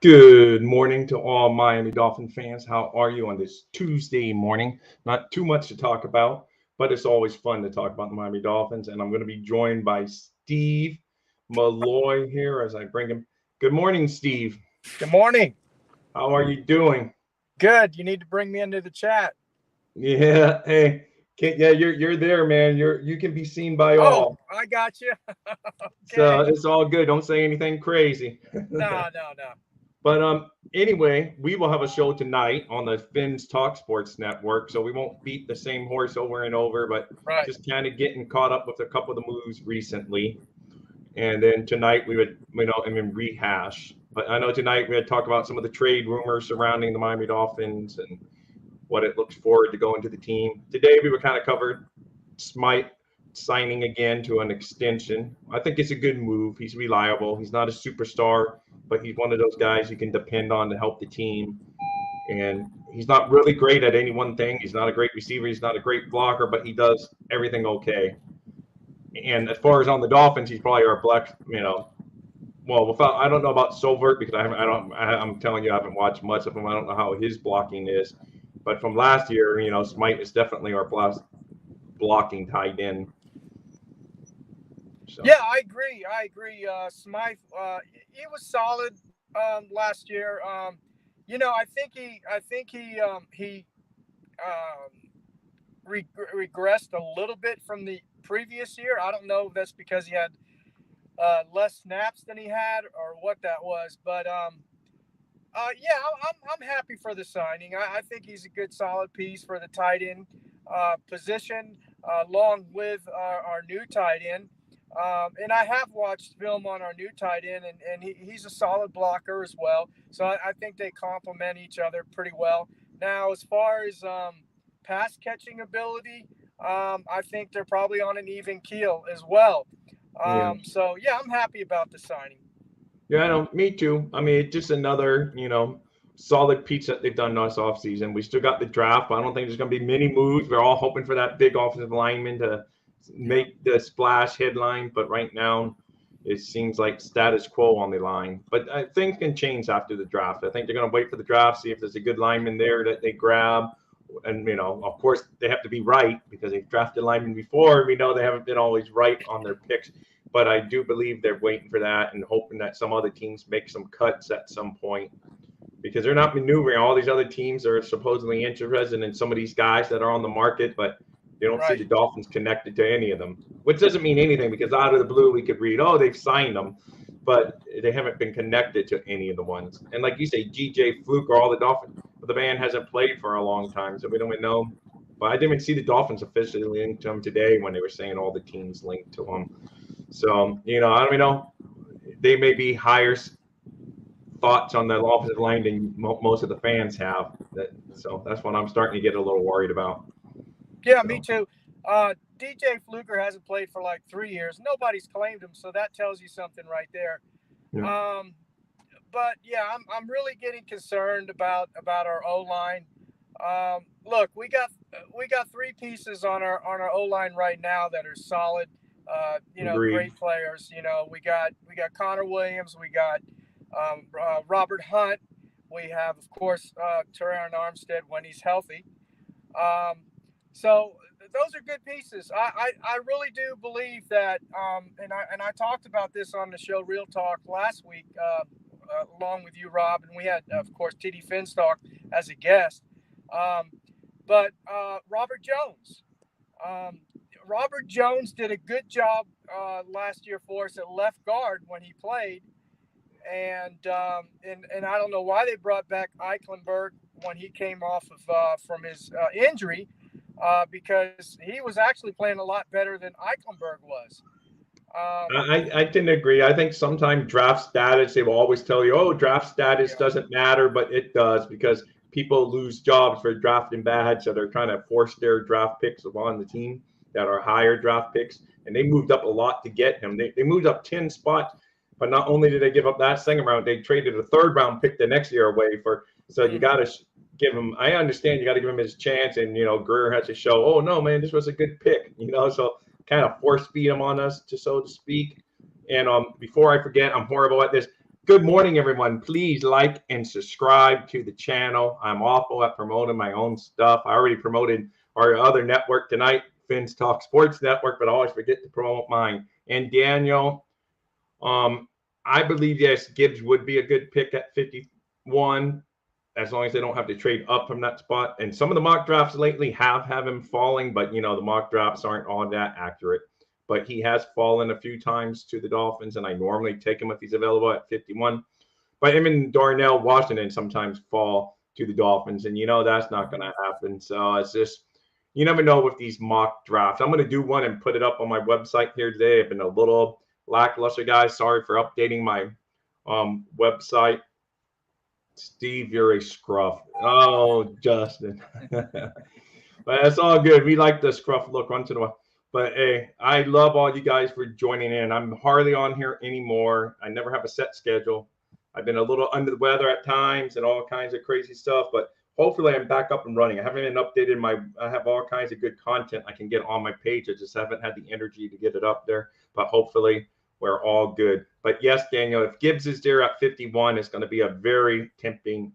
Good morning to all Miami Dolphin fans. How are you on this Tuesday morning? Not too much to talk about, but it's always fun to talk about the Miami Dolphins. And I'm going to be joined by Steve Malloy here as I bring him. Good morning, Steve. Good morning. How are you doing? Good. You need to bring me into the chat. Yeah, hey, yeah, you're there, man. You can be seen by Oh, all, I got you. so Okay. it's all good. Don't say anything crazy. No, no, no. But anyway, we will have a show tonight on the Finns Talk Sports Network, so we won't beat the same horse over and over, but Right. just kind of getting caught up with a couple of the moves recently. And then tonight we would, rehash. But I know tonight we had talked about some of the trade rumors surrounding the Miami Dolphins and what it looks forward to going to the team. Today we were kind of covered Smite signing again to an extension. I think it's a good move. He's reliable. He's not a superstar, but he's one of those guys you can depend on to help the team. And he's not really great at any one thing. He's not a great receiver. He's not a great blocker, but he does everything okay. And as far as on the Dolphins, he's probably our black, well, without I don't know about Silvert because I'm telling you I haven't watched much of him. I don't know how his blocking is, but from last year, Smite is definitely our blocking tight end. So Yeah, I agree. I agree. Smythe, he was solid last year. I think he regressed a little bit from the previous year. I don't know if that's because he had less snaps than he had or what that was, but yeah, I'm happy for the signing. I think he's a good, solid piece for the tight end position, along with our new tight end. And I have watched film on our new tight end, and he's a solid blocker as well. So I think they complement each other pretty well. Now, as far as pass catching ability, I think they're probably on an even keel as well. yeah. So yeah, I'm happy about the signing. Yeah, I know. Me too. I mean, it's just another, solid piece that they've done this offseason. We still got the draft, but I don't think there's going to be many moves. We're all hoping for that big offensive lineman to Yeah. make the splash headline, but right now it seems like status quo on the line. But things can change after the draft. I think they're going to wait for the draft, see if there's a good lineman there that they grab. And, of course, they have to be right because they've drafted linemen before. We know they haven't been always right on their picks. But I do believe they're waiting for that and hoping that some other teams make some cuts at some point because they're not maneuvering. All these other teams are supposedly interested in some of these guys that are on the market, but you don't see Right. the Dolphins connected to any of them, which doesn't mean anything because out of the blue we could read, oh, they've signed them, but they haven't been connected to any of the ones. And like you say, GJ Fluke or all the Dolphins, but the man hasn't played for a long time, so we don't even know. But I didn't even see the Dolphins officially linked to him today when they were saying all the teams linked to him. So, I don't even know. They may be higher thoughts on the offensive line than most of the fans have. So that's what I'm starting to get a little worried about. Yeah, me So, too. DJ Fluker hasn't played for like 3 years. Nobody's claimed him, so that tells you something right there. yeah, Um, but yeah, I'm really getting concerned about our O line. Look, we got three pieces on our O line right now that are solid. agreed. Great players. We got Connor Williams. We got Robert Hunt. We have, of course, Terran Armstead when he's healthy. Um, so those are good pieces. I really do believe that, and I talked about this on the show Real Talk last week, along with you, Rob, and we had, of course, TD Finstock as a guest. Um, but Robert Jones, um, Robert Jones did a good job last year for us at left guard when he played, and I don't know why they brought back Eichenberg when he came off of from his injury, because he was actually playing a lot better than Eichenberg was. Um, I tend to agree. I think sometimes draft status, they will always tell you, oh, draft status yeah, doesn't matter, but it does because people lose jobs for drafting bad. So they're trying to force their draft picks upon the team that are higher draft picks. And they moved up a lot to get him. They moved up 10 spots, but not only did they give up that second round, they traded a third round pick the next year away for. So you got mm-hmm. to give him, I understand you got to give him his chance. And, Greer has to show, oh, no, man, this was a good pick, so kind of force feed them on us, so to speak. And before I forget, I'm horrible at this. Good morning, everyone. Please like and subscribe to the channel. I'm awful at promoting my own stuff. I already promoted our other network tonight, Finns Talk Sports Network, but I always forget to promote mine. And Daniel, I believe, yes, Gibbs would be a good pick at 51, as long as they don't have to trade up from that spot. And some of the mock drafts lately have him falling, but, the mock drafts aren't all that accurate. But he has fallen a few times to the Dolphins, and I normally take him if he's available at 51. But him and Darnell Washington sometimes fall to the Dolphins, and that's not going to happen. So it's just, you never know with these mock drafts. I'm going to do one and put it up on my website here today. I've been a little lackluster, guys. Sorry for updating my website. Steve, you're a scruff. Oh, Justin. But that's all good. We like the scruff look once in a while. But hey, I love all you guys for joining in. I'm hardly on here anymore. I never have a set schedule. I've been a little under the weather at times and all kinds of crazy stuff, but hopefully I'm back up and running. I haven't been updated. I have all kinds of good content I can get on my page. I just haven't had the energy to get it up there, but hopefully we're all good. But yes, Daniel, if Gibbs is there at 51, it's going to be a very tempting,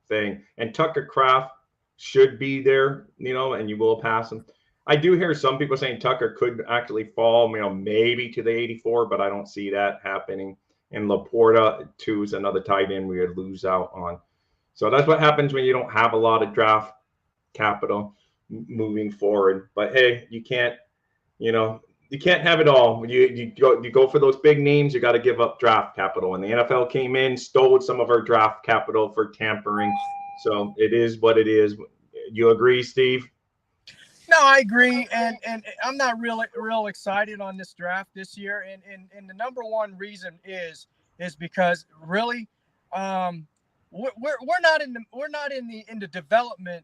thing. And Tucker Kraft should be there, and you will pass him. I do hear some people saying Tucker could actually fall, maybe to the 84, but I don't see that happening. And Laporta, too, is another tight end we would lose out on. So that's what happens when you don't have a lot of draft capital moving forward. But hey, you can't have it all. When you go for those big names, you got to give up draft capital. And the NFL came in, stole some of our draft capital for tampering. So it is what it is. You agree, Steve? No, I agree, and I'm not real excited on this draft this year, and the number one reason is because really, we're not in the development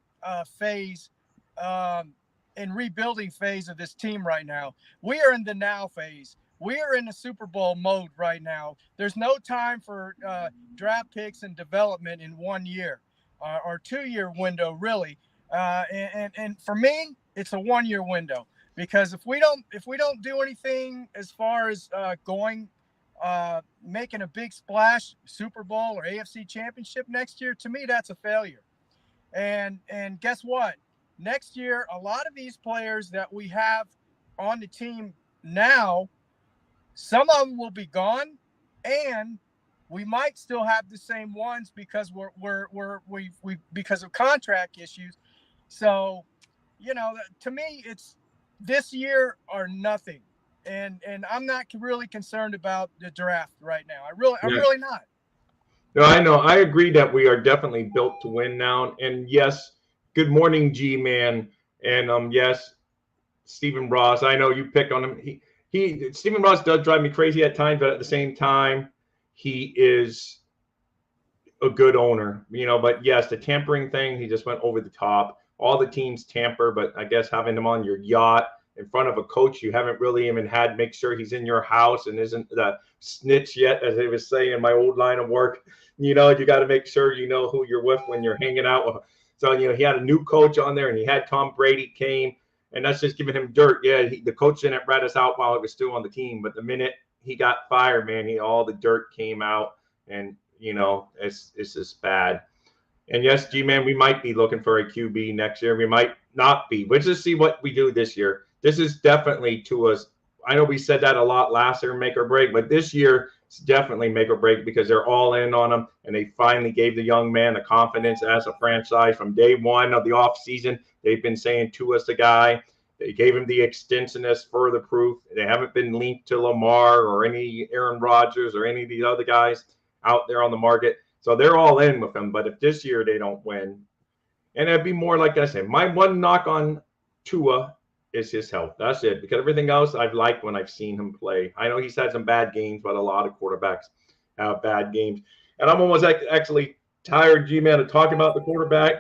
phase, and rebuilding phase of this team right now. We are in the now phase. We are in the Super Bowl mode right now. There's no time for draft picks and development in 1 year or 2 year window, really. And for me, it's a 1 year window, because if we don't do anything as far as making a big splash, Super Bowl or AFC Championship next year, to me that's a failure. And guess what? Next year, a lot of these players that we have on the team now, some of them will be gone, and we might still have the same ones because we because of contract issues. So, to me, it's this year or nothing, and I'm not really concerned about the draft right now. I'm really not. No, I know. I agree that we are definitely built to win now. And yes, good morning, G-Man. And yes, Stephen Ross. I know you pick on him. Stephen Ross does drive me crazy at times, but at the same time, he is a good owner. But yes, the tampering thing, he just went over the top. All the teams tamper, but I guess having him on your yacht in front of a coach you haven't really even had, make sure he's in your house and isn't the snitch yet, as they was saying in my old line of work. You got to make sure you know who you're with when you're hanging out with. So, he had a new coach on there, and he had Tom Brady came, and that's just giving him dirt. Yeah, the coach didn't rat us out while he was still on the team, but the minute he got fired, man, all the dirt came out, and, it's just bad. And yes, G-Man, we might be looking for a QB next year. We might not be. Let's just see what we do this year. This is definitely to us. I know we said that a lot last year, make or break, but this year it's definitely make or break because they're all in on him, and they finally gave the young man the confidence as a franchise from day one of the offseason. They've been saying to us the guy. They gave him the extension as further proof. They haven't been linked to Lamar or any Aaron Rodgers or any of these other guys out there on the market. So they're all in with him. But if this year they don't win, and it'd be more like I said, my one knock on Tua is his health. That's it. Because everything else I've liked when I've seen him play. I know he's had some bad games, but a lot of quarterbacks have bad games. And I'm almost actually tired, G-Man, of talking about the quarterback.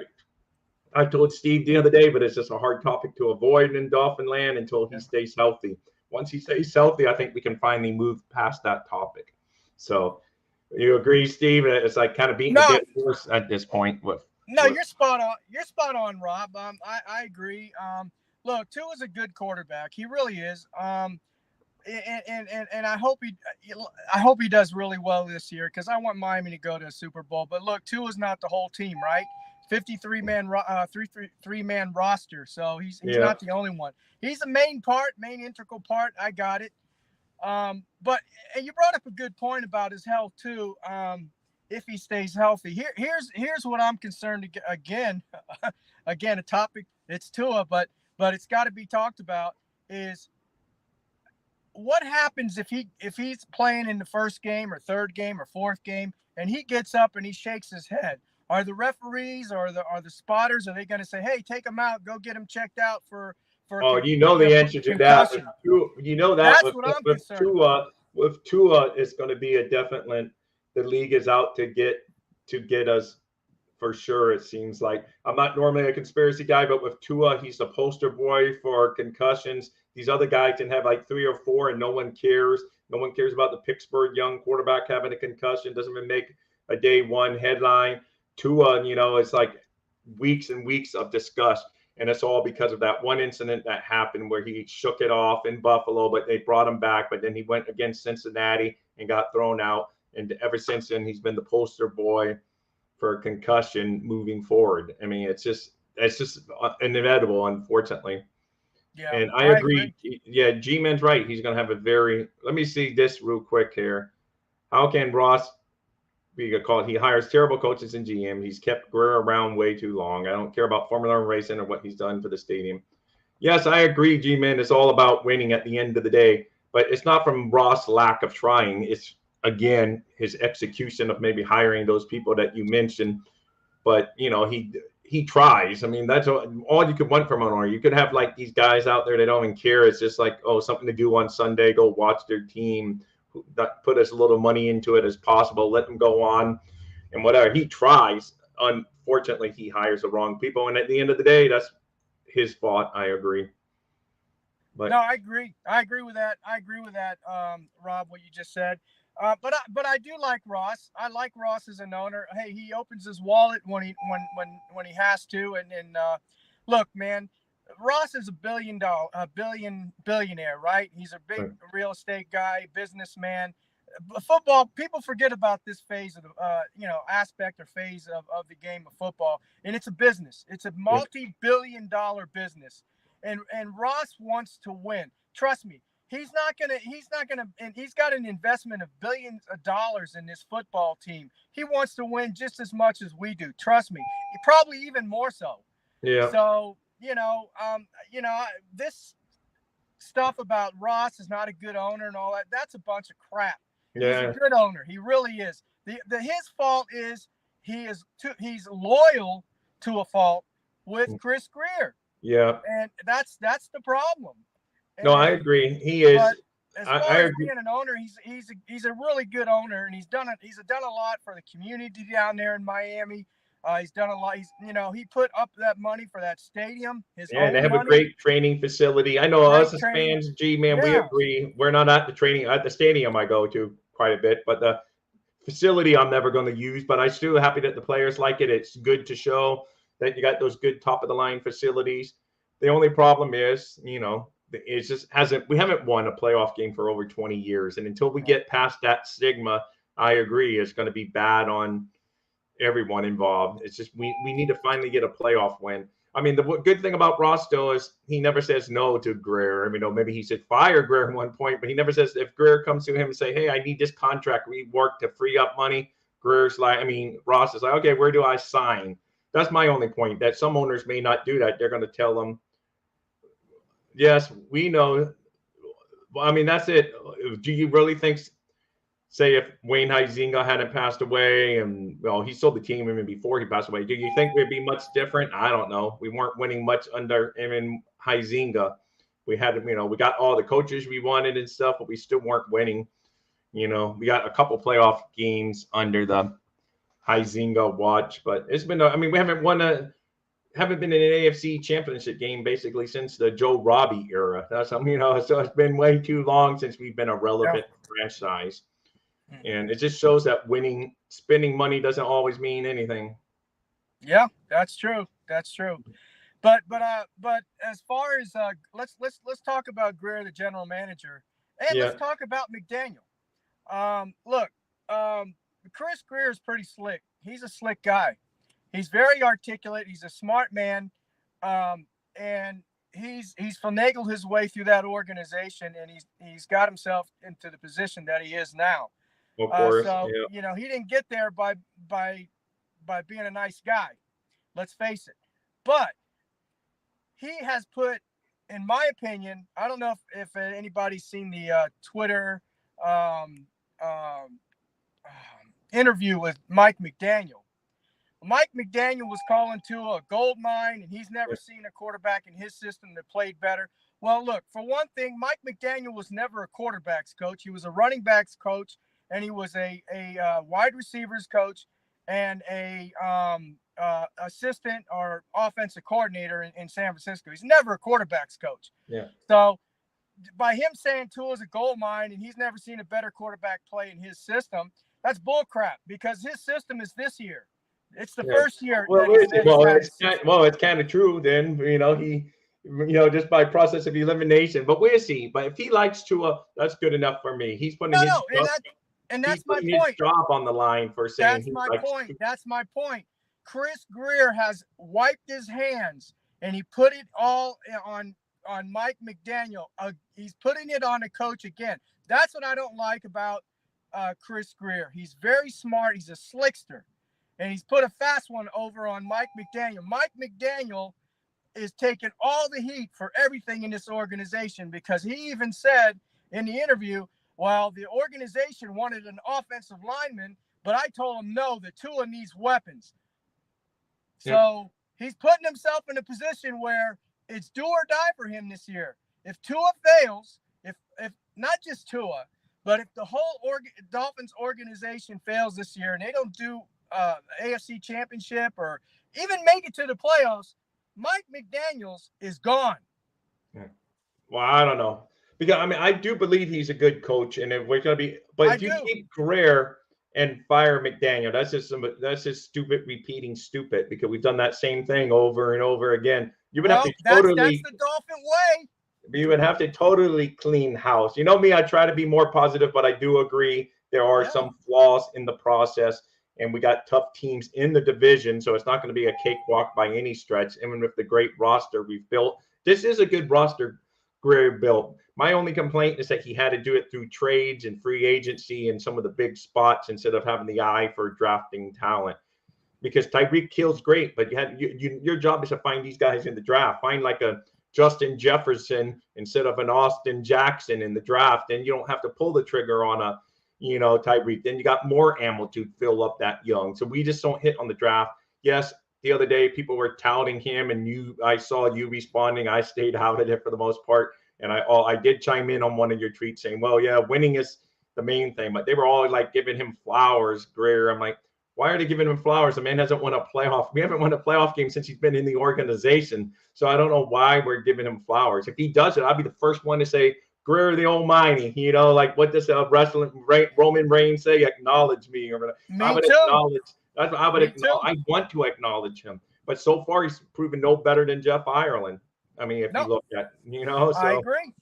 I told Steve the other day, but it's just a hard topic to avoid in Dolphin land until he stays healthy. Once he stays healthy, I think we can finally move past that topic. So you agree, Steve? It's like kind of beating a dead horse at this point. You're spot on. You're spot on, Rob. I agree. Look, Tua's a good quarterback. He really is. and I hope he does really well this year because I want Miami to go to a Super Bowl. But look, Tua's not the whole team, right? 53 man three man roster, so he's Yeah. not the only one. He's a main integral part. I got it. But and you brought up a good point about his health too. If he stays healthy, here's what I'm concerned again. Again, a topic. It's Tua, but it's got to be talked about. Is what happens if he's playing in the first game or third game or fourth game and he gets up and he shakes his head? Are the referees or the spotters, are they going to say, hey, take him out, go get him checked out for Oh, you know the answer to that. concussion? You know that That's what I'm with concerned about. Tua, it's going to be a definite. The league is out to get us for sure. It seems like I'm not normally a conspiracy guy, but with Tua, he's the poster boy for concussions. These other guys can have like 3 or 4, and no one cares. No one cares about the Pittsburgh young quarterback having a concussion. Doesn't even make a day one headline. Tua, it's like weeks and weeks of disgust. And it's all because of that one incident that happened where he shook it off in Buffalo, but they brought him back. But then he went against Cincinnati and got thrown out. And ever since then, he's been the poster boy for concussion moving forward. I mean, it's just inevitable, unfortunately. Yeah, And I agree. Yeah, G-Man's right. He's going to have a very. Let me see this real quick here. How can Ross be called? He hires terrible coaches and GM. He's kept Greer around way too long. I don't care about Formula One racing or what he's done for the stadium. Yes, I agree, G-Man. It's all about winning at the end of the day. But it's not from Ross' lack of trying. It's, again, his execution of maybe hiring those people that you mentioned. But, he tries. I mean, that's all you could want from an owner. You could have like these guys out there that don't even care. It's just like, oh, something to do on Sunday. Go watch their team. Put as little money into it as possible. Let them go on and whatever. He tries. Unfortunately, he hires the wrong people. And at the end of the day, that's his fault. I agree. But no, I agree. I agree with that. Rob, what you just said. But I do like Ross. I like Ross as an owner. Hey, he opens his wallet when he has to. And look, man, Ross is a billionaire, right? He's a big real estate guy, businessman. Football, people forget about this phase of the aspect or phase of the game of football, and it's a business. It's a multi-billion-dollar business, and Ross wants to win. Trust me. He's not gonna, and he's got an investment of billions of dollars in this football team. He wants to win just as much as we do. Trust me, probably even more so. Yeah. So this stuff about Ross is not a good owner and all that. That's a bunch of crap. Yeah. He's a good owner. He really is. His fault is he's loyal to a fault with Chris Greer. Yeah. And that's the problem. No, I agree. He is. But as far as being an owner, he's a really good owner, and he's done a lot for the community down there in Miami. He's done a lot. He put up that money for that stadium. And they have a great training facility. I know us as fans, G-Man, we agree. We're not at the stadium I go to quite a bit, but the facility I'm never going to use. But I'm still happy that the players like it. It's good to show that you got those good top of the line facilities. The only problem is, it just we haven't won a playoff game for over 20 years. And until we get past that stigma, I agree, it's going to be bad on everyone involved. It's just we need to finally get a playoff win. I mean, the good thing about Ross, though, is he never says no to Greer. I mean, maybe he said fire Greer at one point, but he never says if Greer comes to him and say, hey, I need this contract reworked to free up money. Ross is like, okay, where do I sign? That's my only point, that some owners may not do that. They're going to tell them, yes, we know. I mean, that's it. Do you really think, say, if Wayne Huizenga hadn't passed away and, he sold the team even before he passed away, do you think it'd be much different? I don't know. We weren't winning much under him and Huizenga. We had, we got all the coaches we wanted and stuff, but we still weren't winning. We got a couple playoff games under the Huizenga watch, but it's been, we haven't been in an AFC championship game basically since the Joe Robbie era. That's so it's been way too long since we've been a relevant franchise. And it just shows that spending money doesn't always mean anything. Yeah, that's true. But as far as let's talk about Greer, the general manager. And Yeah. let's talk about McDaniel. Look, Chris Greer is pretty slick. He's a slick guy. He's very articulate. He's a smart man, and he's finagled his way through that organization, and he's got himself into the position that he is now. Of course. So Yeah. you know he didn't get there by being a nice guy. Let's face it. But he has put, in my opinion, I don't know if anybody's seen the Twitter interview with Mike McDaniel. Mike McDaniel was calling Tua a gold mine, and he's never seen a quarterback in his system that played better. Well, look, for one thing, Mike McDaniel was never a quarterback's coach. He was a running backs coach, and he was a wide receivers coach and a assistant or offensive coordinator in San Francisco. He's never a quarterback's coach. Yeah. So by him saying Tua's a gold mine and he's never seen a better quarterback play in his system, that's bullcrap because his system is this year. It's the first year. Well, it's kind of true. Then he, just by process of elimination. But we'll see. But if he likes Tua, that's good enough for me. He's putting that's my point. His job on the line for saying. That's my point. That's my point. Chris Greer has wiped his hands and he put it all on Mike McDaniel. He's putting it on a coach again. That's what I don't like about Chris Greer. He's very smart. He's a slickster. And he's put a fast one over on Mike McDaniel. Mike McDaniel is taking all the heat for everything in this organization because he even said in the interview, well, the organization wanted an offensive lineman, but I told him no, that Tua needs weapons. So he's putting himself in a position where it's do or die for him this year. If Tua fails, if not just Tua, but if the whole Dolphins organization fails this year and they don't do AFC Championship or even make it to the playoffs, Mike McDaniels is gone. Well, I don't know. Because, I do believe he's a good coach, and if we're going to be – but if you keep Greer and fire McDaniel, that's just stupid repeating stupid because we've done that same thing over and over again. You would have to that's the Dolphin way. You would have to totally clean house. You know me, I try to be more positive, but I do agree there are some flaws in the process. And we got tough teams in the division, so it's not going to be a cakewalk by any stretch. Even with the great roster we've built, this is a good roster Greer built. My only complaint is that he had to do it through trades and free agency and some of the big spots instead of having the eye for drafting talent. Because Tyreek Hill's great, but your job is to find these guys in the draft. Find like a Justin Jefferson instead of an Austin Jackson in the draft, and you don't have to pull the trigger on a Tyreek. Then you got more ammo to fill up that young. So we just don't hit on the draft. Yes, the other day people were touting him, and I saw you responding. I stayed out of it for the most part, and I did chime in on one of your tweets saying, "Well, yeah, winning is the main thing." But they were all like giving him flowers, Greer. I'm like, why are they giving him flowers? The man hasn't won a playoff. We haven't won a playoff game since he's been in the organization. So I don't know why we're giving him flowers. If he does it, I'll be the first one to say, Greer the Almighty, like what does Roman Reigns say? Acknowledge me. I would acknowledge. That's what I would acknowledge. I want to acknowledge him, but so far he's proven no better than Jeff Ireland. If you look at, So, I agree.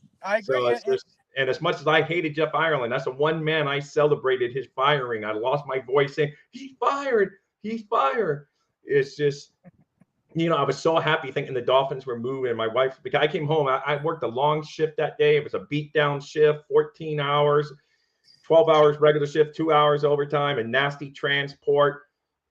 So it's just, and as much as I hated Jeff Ireland, that's the one man I celebrated his firing. I lost my voice saying he's fired. He's fired. It's just. I was so happy thinking the Dolphins were moving. My wife, because I came home, I worked a long shift that day. It was a beat-down shift, 14 hours, 12 hours regular shift, 2 hours overtime, and nasty transport.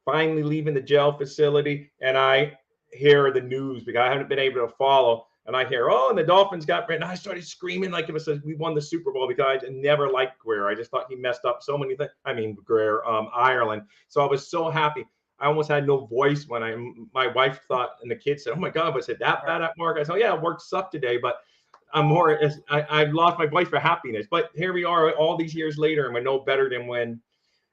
Finally leaving the jail facility, and I hear the news because I haven't been able to follow. And I hear, and the Dolphins got rid. And I started screaming like it was we won the Super Bowl because I never liked Greer. I just thought he messed up so many things. Greer, Ireland. So I was so happy. I almost had no voice when my wife thought, and the kids said, "Oh my God, was it that bad at work?" I said, "Yeah, work sucked today, but I lost my voice for happiness." But here we are, all these years later, and we're no better than when,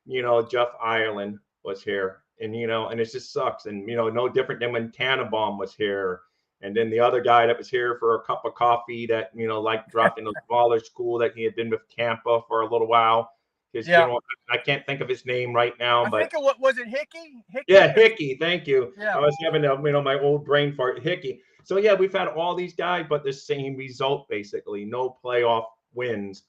Jeff Ireland was here, and and it just sucks, and no different than when Tannenbaum was here, and then the other guy that was here for a cup of coffee that like dropped in a smaller school that he had been with Tampa for a little while. I can't think of his name right now, but what was it, Hickey? Yeah, Hickey. Thank you. Yeah. I was having my old brain fart, Hickey. So yeah, we've had all these guys, but the same result basically: no playoff wins,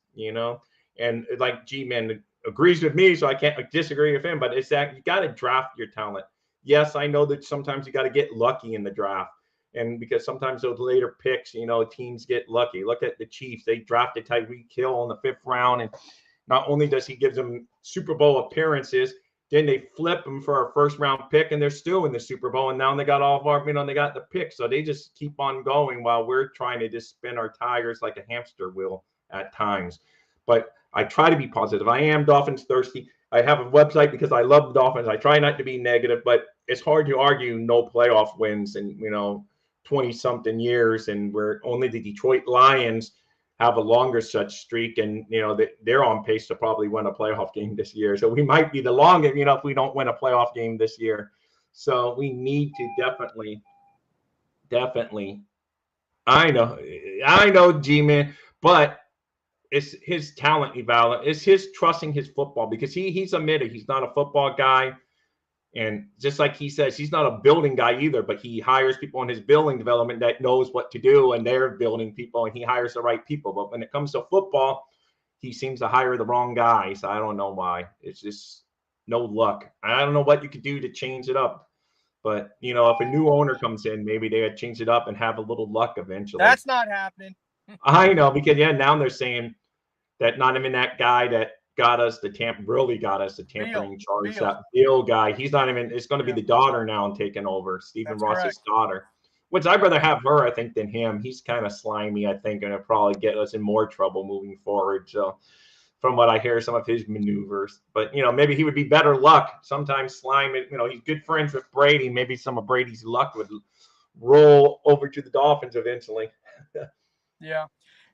and like G-Man agrees with me, so I can't disagree with him, but it's that you got to draft your talent. Yes, I know that sometimes you got to get lucky in the draft. And because sometimes those later picks, teams get lucky. Look at the Chiefs. They drafted Tyreek Hill in the 5th round. And not only does he give them Super Bowl appearances, then they flip him for a 1st-round pick, and they're still in the Super Bowl. And now they got all of our, they got the pick. So they just keep on going while we're trying to just spin our tires like a hamster wheel at times. But I try to be positive. I am Dolphins thirsty. I have a website because I love the Dolphins. I try not to be negative, but it's hard to argue no playoff wins and 20-something years, and where only the Detroit Lions have a longer such streak, and they're on pace to probably win a playoff game this year. So we might be the longest, if we don't win a playoff game this year. So we need to definitely. I know, G-Man, but it's his talent evaluation. It's his trusting his football, because he's admitted he's not a football guy. And just like he says, he's not a building guy either, but he hires people in his building development that knows what to do, and they're building people, and he hires the right people. But when it comes to football, he seems to hire the wrong guys. I don't know why. It's just no luck. I don't know what you could do to change it up. But, if a new owner comes in, maybe they would change it up and have a little luck eventually. That's not happening. I know, because, now they're saying that not even that guy that really got us the tampering charge, that Bill guy. He's not even, it's going to be the daughter now taking over, Stephen Ross's daughter, which I'd rather have her, I think, than him. He's kind of slimy, I think, and it'll probably get us in more trouble moving forward. So from what I hear, some of his maneuvers, but, maybe he would be better luck. Sometimes slime, he's good friends with Brady. Maybe some of Brady's luck would roll over to the Dolphins eventually. Yeah.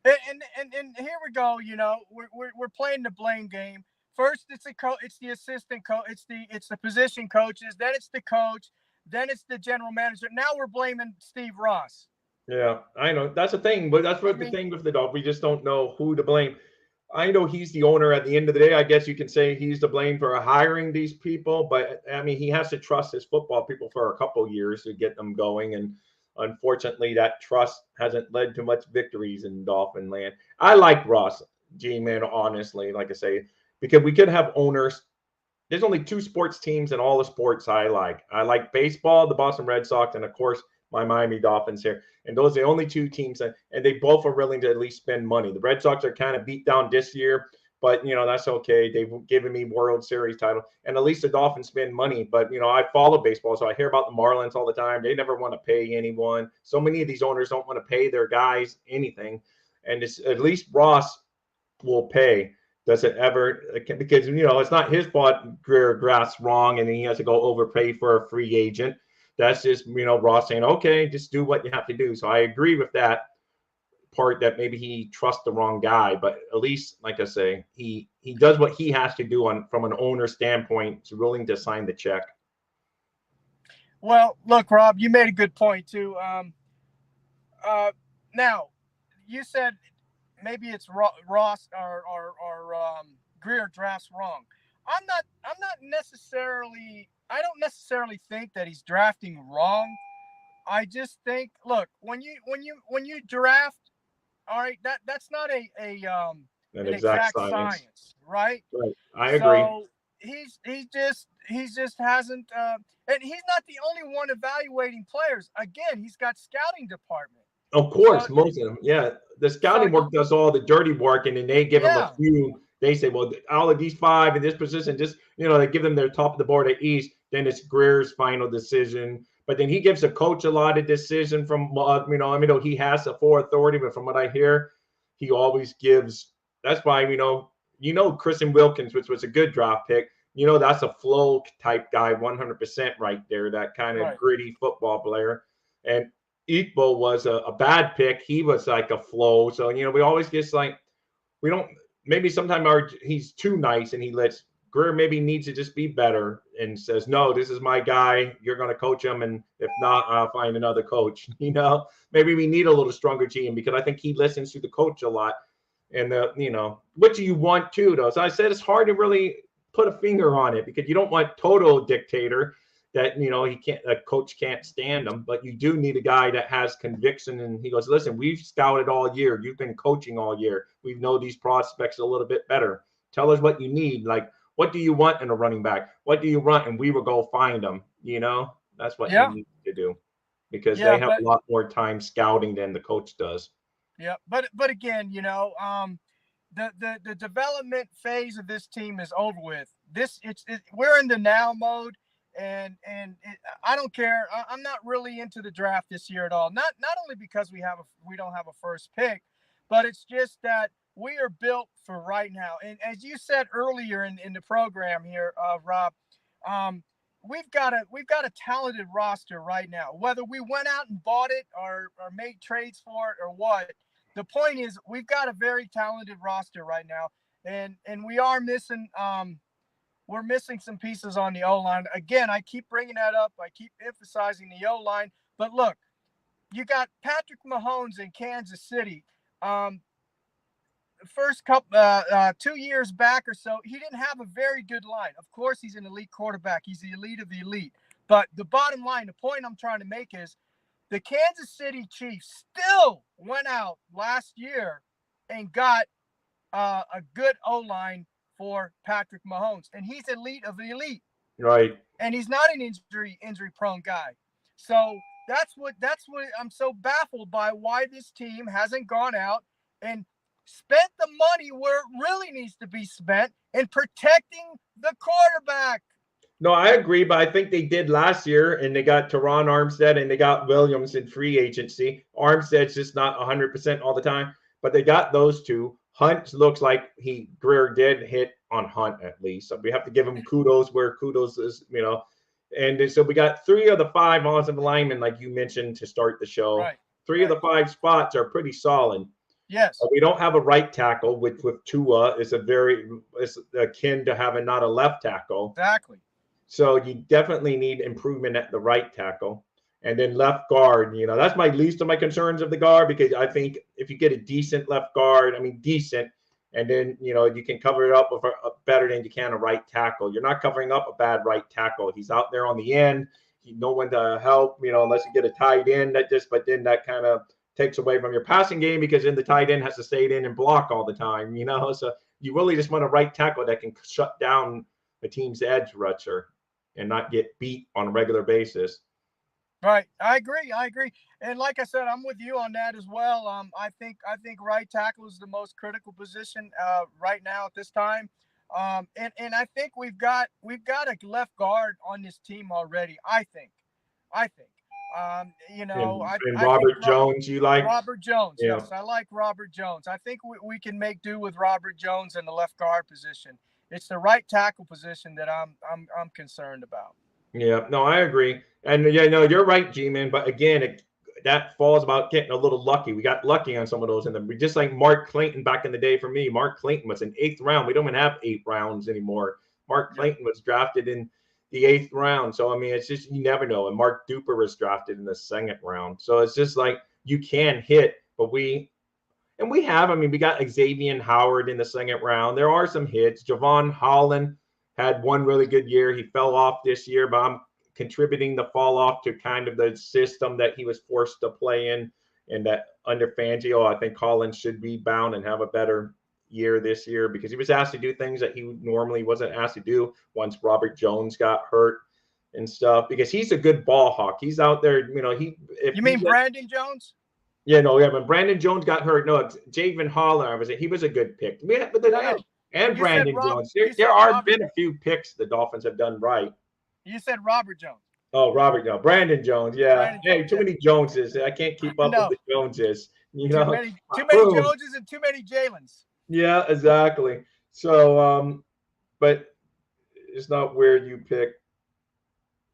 And here we go. We're playing the blame game. First, it's the assistant coach, it's the position coaches, then it's the coach, then it's the general manager. Now we're blaming Steve Ross. Yeah, I know that's the thing, but that's what the thing with the Dolphins. We just don't know who to blame. I know he's the owner at the end of the day. I guess you can say he's to blame for hiring these people, but he has to trust his football people for a couple of years to get them going, and unfortunately, that trust hasn't led to much victories in Dolphin land. I like Ross, G-Man, honestly, like I say, because we could have owners. There's only 2 sports teams in all the sports I like. I like baseball, the Boston Red Sox, and, of course, my Miami Dolphins here. And those are the only 2 teams, and they both are willing to at least spend money. The Red Sox are kind of beat down this year, but, that's okay. They've given me World Series title, and at least the Dolphins spend money. But, I follow baseball, so I hear about the Marlins all the time. They never want to pay anyone. So many of these owners don't want to pay their guys anything. And it's, at least Ross will pay. Does it ever? Because, it's not his fault Greer drafts wrong, and he has to go overpay for a free agent. That's just, Ross saying, okay, just do what you have to do. So I agree with that part, that maybe he trusts the wrong guy, but at least, like I say, he does what he has to do from an owner standpoint. He's willing to sign the check. Well, look, Rob, you made a good point too. Now you said maybe it's Ross or Greer drafts wrong. I don't necessarily think that he's drafting wrong. I just think, look, when you draft, all right, that's not an exact science, right? Right. I agree. So he just hasn't, and he's not the only one evaluating players. Again, he's got scouting department. Of course, most of them. Yeah, the scouting work does all the dirty work, and then they give them a few. They say, well, all of these 5 in this position, just they give them their top of the board at East. Then it's Greer's final decision. But then he gives the coach a lot of decision from, he has the full authority, but from what I hear, he always gives. That's why, Christian Wilkins, which was a good draft pick, that's a flow type guy, 100% right there, that kind of gritty football player. And Igbo was a bad pick. He was like a flow. So, we always just we don't, maybe sometimes he's too nice, and he lets Greer maybe needs to just be better and says, no, this is my guy. You're going to coach him. And if not, I'll find another coach. Maybe we need a little stronger team, because I think he listens to the coach a lot. And, what do you want to, though? So I said it's hard to really put a finger on it, because you don't want total dictator. that, a coach can't stand him, but you do need a guy that has conviction. And he goes, listen, we've scouted all year. You've been coaching all year. We know these prospects a little bit better. Tell us what you need. Like, what do you want in a running back? What do you want? And we will go find them. That's what he Yeah. needs to do, because Yeah, they have a lot more time scouting than the coach does. Yeah, but again, the development phase of this team is over with. We're in the now mode, and I don't care. I'm not really into the draft this year at all. Not only because we don't have a first pick, but it's just that we are built for right now. And as you said earlier in the program here, Rob, we've got a talented roster right now. Whether we went out and bought it or made trades for it or what, the point is we've got a very talented roster right now, and we are missing we're missing some pieces on the O-line. Again, I keep bringing that up. I keep emphasizing the O-line. But look, you got Patrick Mahomes in Kansas City. First couple 2 years back or so, he didn't have a very good line. Of course, he's an elite quarterback. He's the elite of the elite. But the bottom line, the point I'm trying to make is the Kansas City Chiefs still went out last year and got a good O-line for Patrick Mahomes, and he's elite of the elite. Right. And he's not an injury-prone guy. So that's what I'm so baffled by, why this team hasn't gone out and spent the money where it really needs to be spent in protecting the quarterback. No, I agree, but I think they did last year, and they got Teron Armstead and they got Williams in free agency. Armstead's just not 100% all the time, but they got those two. Hunt looks like Greer did hit on Hunt at least. So we have to give him kudos where kudos is, And so we got 3 of the 5 offensive linemen, like you mentioned to start the show. Right. 3 of the 5 spots are pretty solid. Yes. We don't have a right tackle, which with Tua is it's akin to having not a left tackle. Exactly. So you definitely need improvement at the right tackle. And then left guard, that's my least of my concerns of the guard, because I think if you get a decent left guard, decent, and then, you can cover it up with better than you can a right tackle. You're not covering up a bad right tackle. He's out there on the end. No one to help, unless you get a tight end but then that kind of takes away from your passing game, because then the tight end has to stay in and block all the time, So you really just want a right tackle that can shut down a team's edge rusher and not get beat on a regular basis. Right. I agree. And like I said, I'm with you on that as well. I think right tackle is the most critical position right now at this time. And I think we've got a left guard on this team already. I think. And Robert Jones, you like? Robert Jones. Yeah. Yes, I like Robert Jones. I think we can make do with Robert Jones in the left guard position. It's the right tackle position that I'm concerned about. Yeah, no, I agree. And you're right, G-Man. But again, that falls about getting a little lucky. We got lucky on some of those. And just like Mark Clayton back in the day for me, Mark Clayton was an 8th round. We don't even have 8 rounds anymore. Mark Clayton was drafted in the 8th round. So, it's just, you never know. And Mark Duper was drafted in the 2nd round. So it's just like you can hit, but we have, we got Xavier Howard in the 2nd round. There are some hits. Javon Holland had one really good year. He fell off this year, but I'm contributing the fall off to kind of the system that he was forced to play in. And that under Fangio, I think Holland should rebound and have a better year this year, because he was asked to do things that he normally wasn't asked to do once Robert Jones got hurt and stuff, because he's a good ball hawk. He's out there, You mean Brandon Jones? Yeah, when Brandon Jones got hurt, Javon Holland, he was a good pick. And Brandon Jones. There are been a few picks the Dolphins have done right. You said Robert Jones. Oh, Brandon Jones. Yeah. Too many Joneses. I can't keep up with the Joneses. Too many Joneses and too many Jalens. Yeah, exactly. So, but it's not where you pick.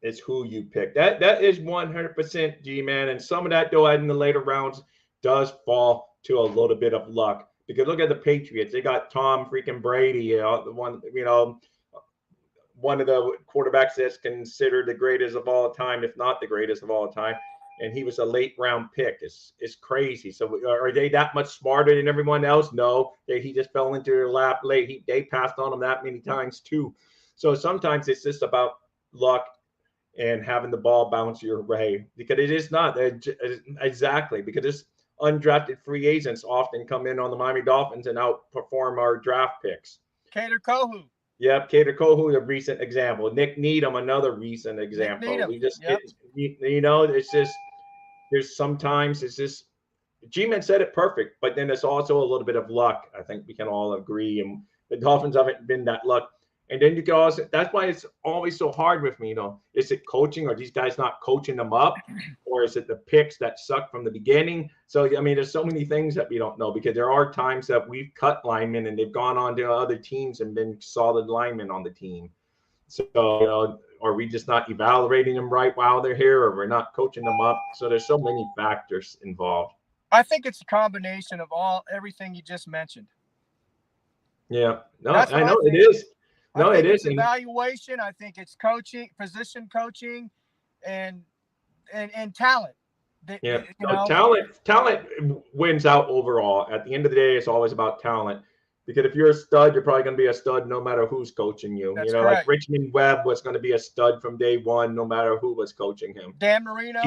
It's who you pick. That is 100% G-Man. And some of that, though, in the later rounds does fall to a little bit of luck. Because look at the Patriots. They got Tom freaking Brady, the one, one of the quarterbacks that's considered the greatest of all time, if not the greatest of all time. And he was a late round pick. It's crazy. So are they that much smarter than everyone else? No. He just fell into their lap late. They passed on him that many times too. So sometimes it's just about luck. and having the ball bounce your way, because it is not exactly, because it's undrafted free agents often come in on the Miami Dolphins and outperform our draft picks. Cater Kohu. Yep, Cater Kohu, a recent example. Nick Needham, another recent example. Needham. We just Yep. it's just there's sometimes it's just G-Man said it perfect, but then it's also a little bit of luck. I think we can all agree, and the Dolphins haven't been that luck. And then you can also, that's why it's always so hard with me, is it coaching, or these guys not coaching them up, or is it the picks that suck from the beginning? So, I mean, there's so many things that we don't know, because there are times that we've cut linemen and they've gone on to other teams and been solid linemen on the team. So, are we just not evaluating them right while they're here, or we're not coaching them up? So there's so many factors involved. I think it's a combination of everything you just mentioned. Yeah, no, I know it is. No, it is evaluation. I think it's coaching, position coaching, and talent. Yeah, talent wins out overall. At the end of the day, it's always about talent. Because if you're a stud, you're probably going to be a stud no matter who's coaching you. That's correct. Like Richmond Webb was going to be a stud from day one, no matter who was coaching him. Dan Marino.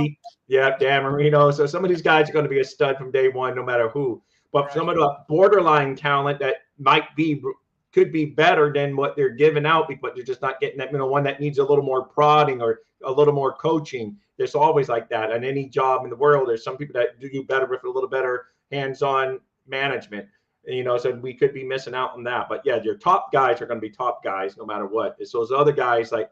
Dan Marino. So some of these guys are going to be a stud from day one, no matter who. But some of the borderline talent that could be better than what they're giving out, but you're just not getting that, one that needs a little more prodding or a little more coaching. There's always like that. On any job in the world, there's some people that do better with a little better hands-on management. So we could be missing out on that. But yeah, your top guys are going to be top guys no matter what. It's those other guys like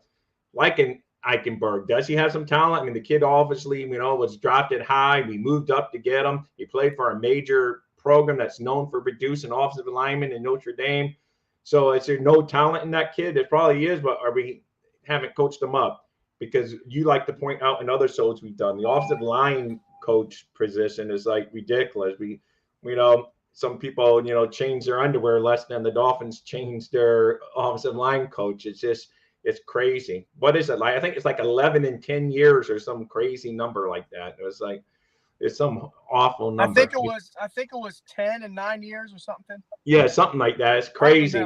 in Eichenberg. Does he have some talent? I mean, the kid obviously, was drafted high. We moved up to get him. He played for a major program that's known for producing offensive linemen in Notre Dame. So is there no talent in that kid? There probably is, but we haven't coached him up? Because you like to point out in other shows we've done, the offensive line coach position is ridiculous. Some people, change their underwear less than the Dolphins change their offensive line coach. It's crazy. What is it like? I think it's 11 in 10 years or some crazy number like that. It was it's some awful number. I think it was 10 in 9 years or something. Yeah, something like that. It's crazy.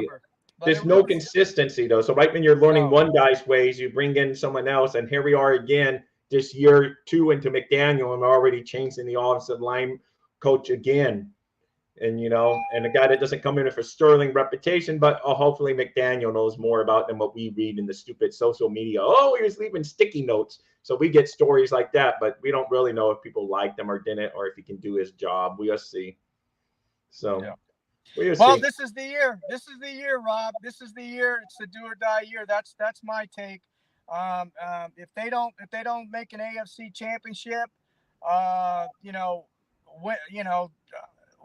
There's no consistency though. So right when you're learning one guy's ways, you bring in someone else, and here we are again this year 2 into McDaniel, and we're already changing the offensive line coach again. And and a guy that doesn't come in with a sterling reputation, but hopefully McDaniel knows more about than what we read in the stupid social media. Oh, he was leaving sticky notes. So we get stories like that, but we don't really know if people like them or didn't, or if he can do his job. We'll see. So, we'll see. This is the year. This is the year, Rob. This is the year. It's the do or die year. That's my take. If they don't make an AFC championship,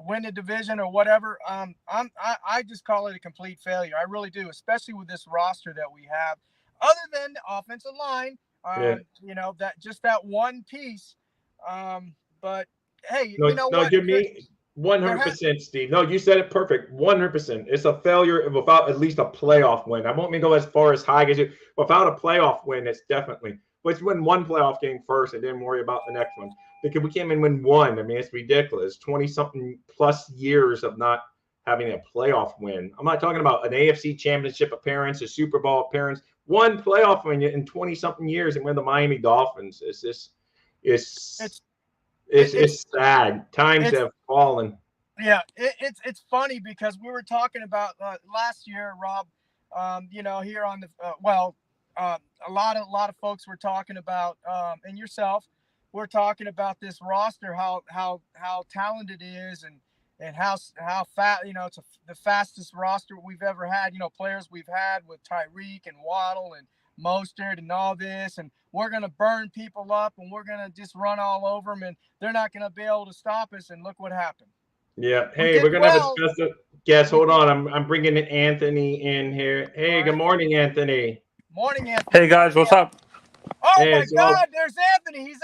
win the division or whatever, I just call it a complete failure. I really do, especially with this roster that we have. Other than the offensive line, that one piece. But hey, what? Give me 100%, Steve. No, you said it perfect. 100%. It's a failure without at least a playoff win. I won't go as far as high as you. Without a playoff win, it's definitely. Let's win one playoff game first, and then worry about the next one. Because we can't even win one. I mean, it's ridiculous. 20-something plus years of not having a playoff win. I'm not talking about an AFC championship appearance, a Super Bowl appearance. One playoff win in 20-something years, and we're the Miami Dolphins. It's sad. Times have fallen. Yeah, it's funny because we were talking about last year, Rob. Here on the a lot of folks were talking about, and yourself, we're talking about this roster, how talented it is, and how fast, it's the fastest roster we've ever had. Players we've had with Tyreek and Waddle and Mostert and all this, and we're going to burn people up, and we're going to just run all over them, and they're not going to be able to stop us. And look what happened. Yeah. Hey, we're going to have a special guest. Hold on. I'm bringing Anthony in here. Hey, good morning, Anthony. Morning, Anthony. Hey, guys. What's up? Oh, my God. There's Anthony. He's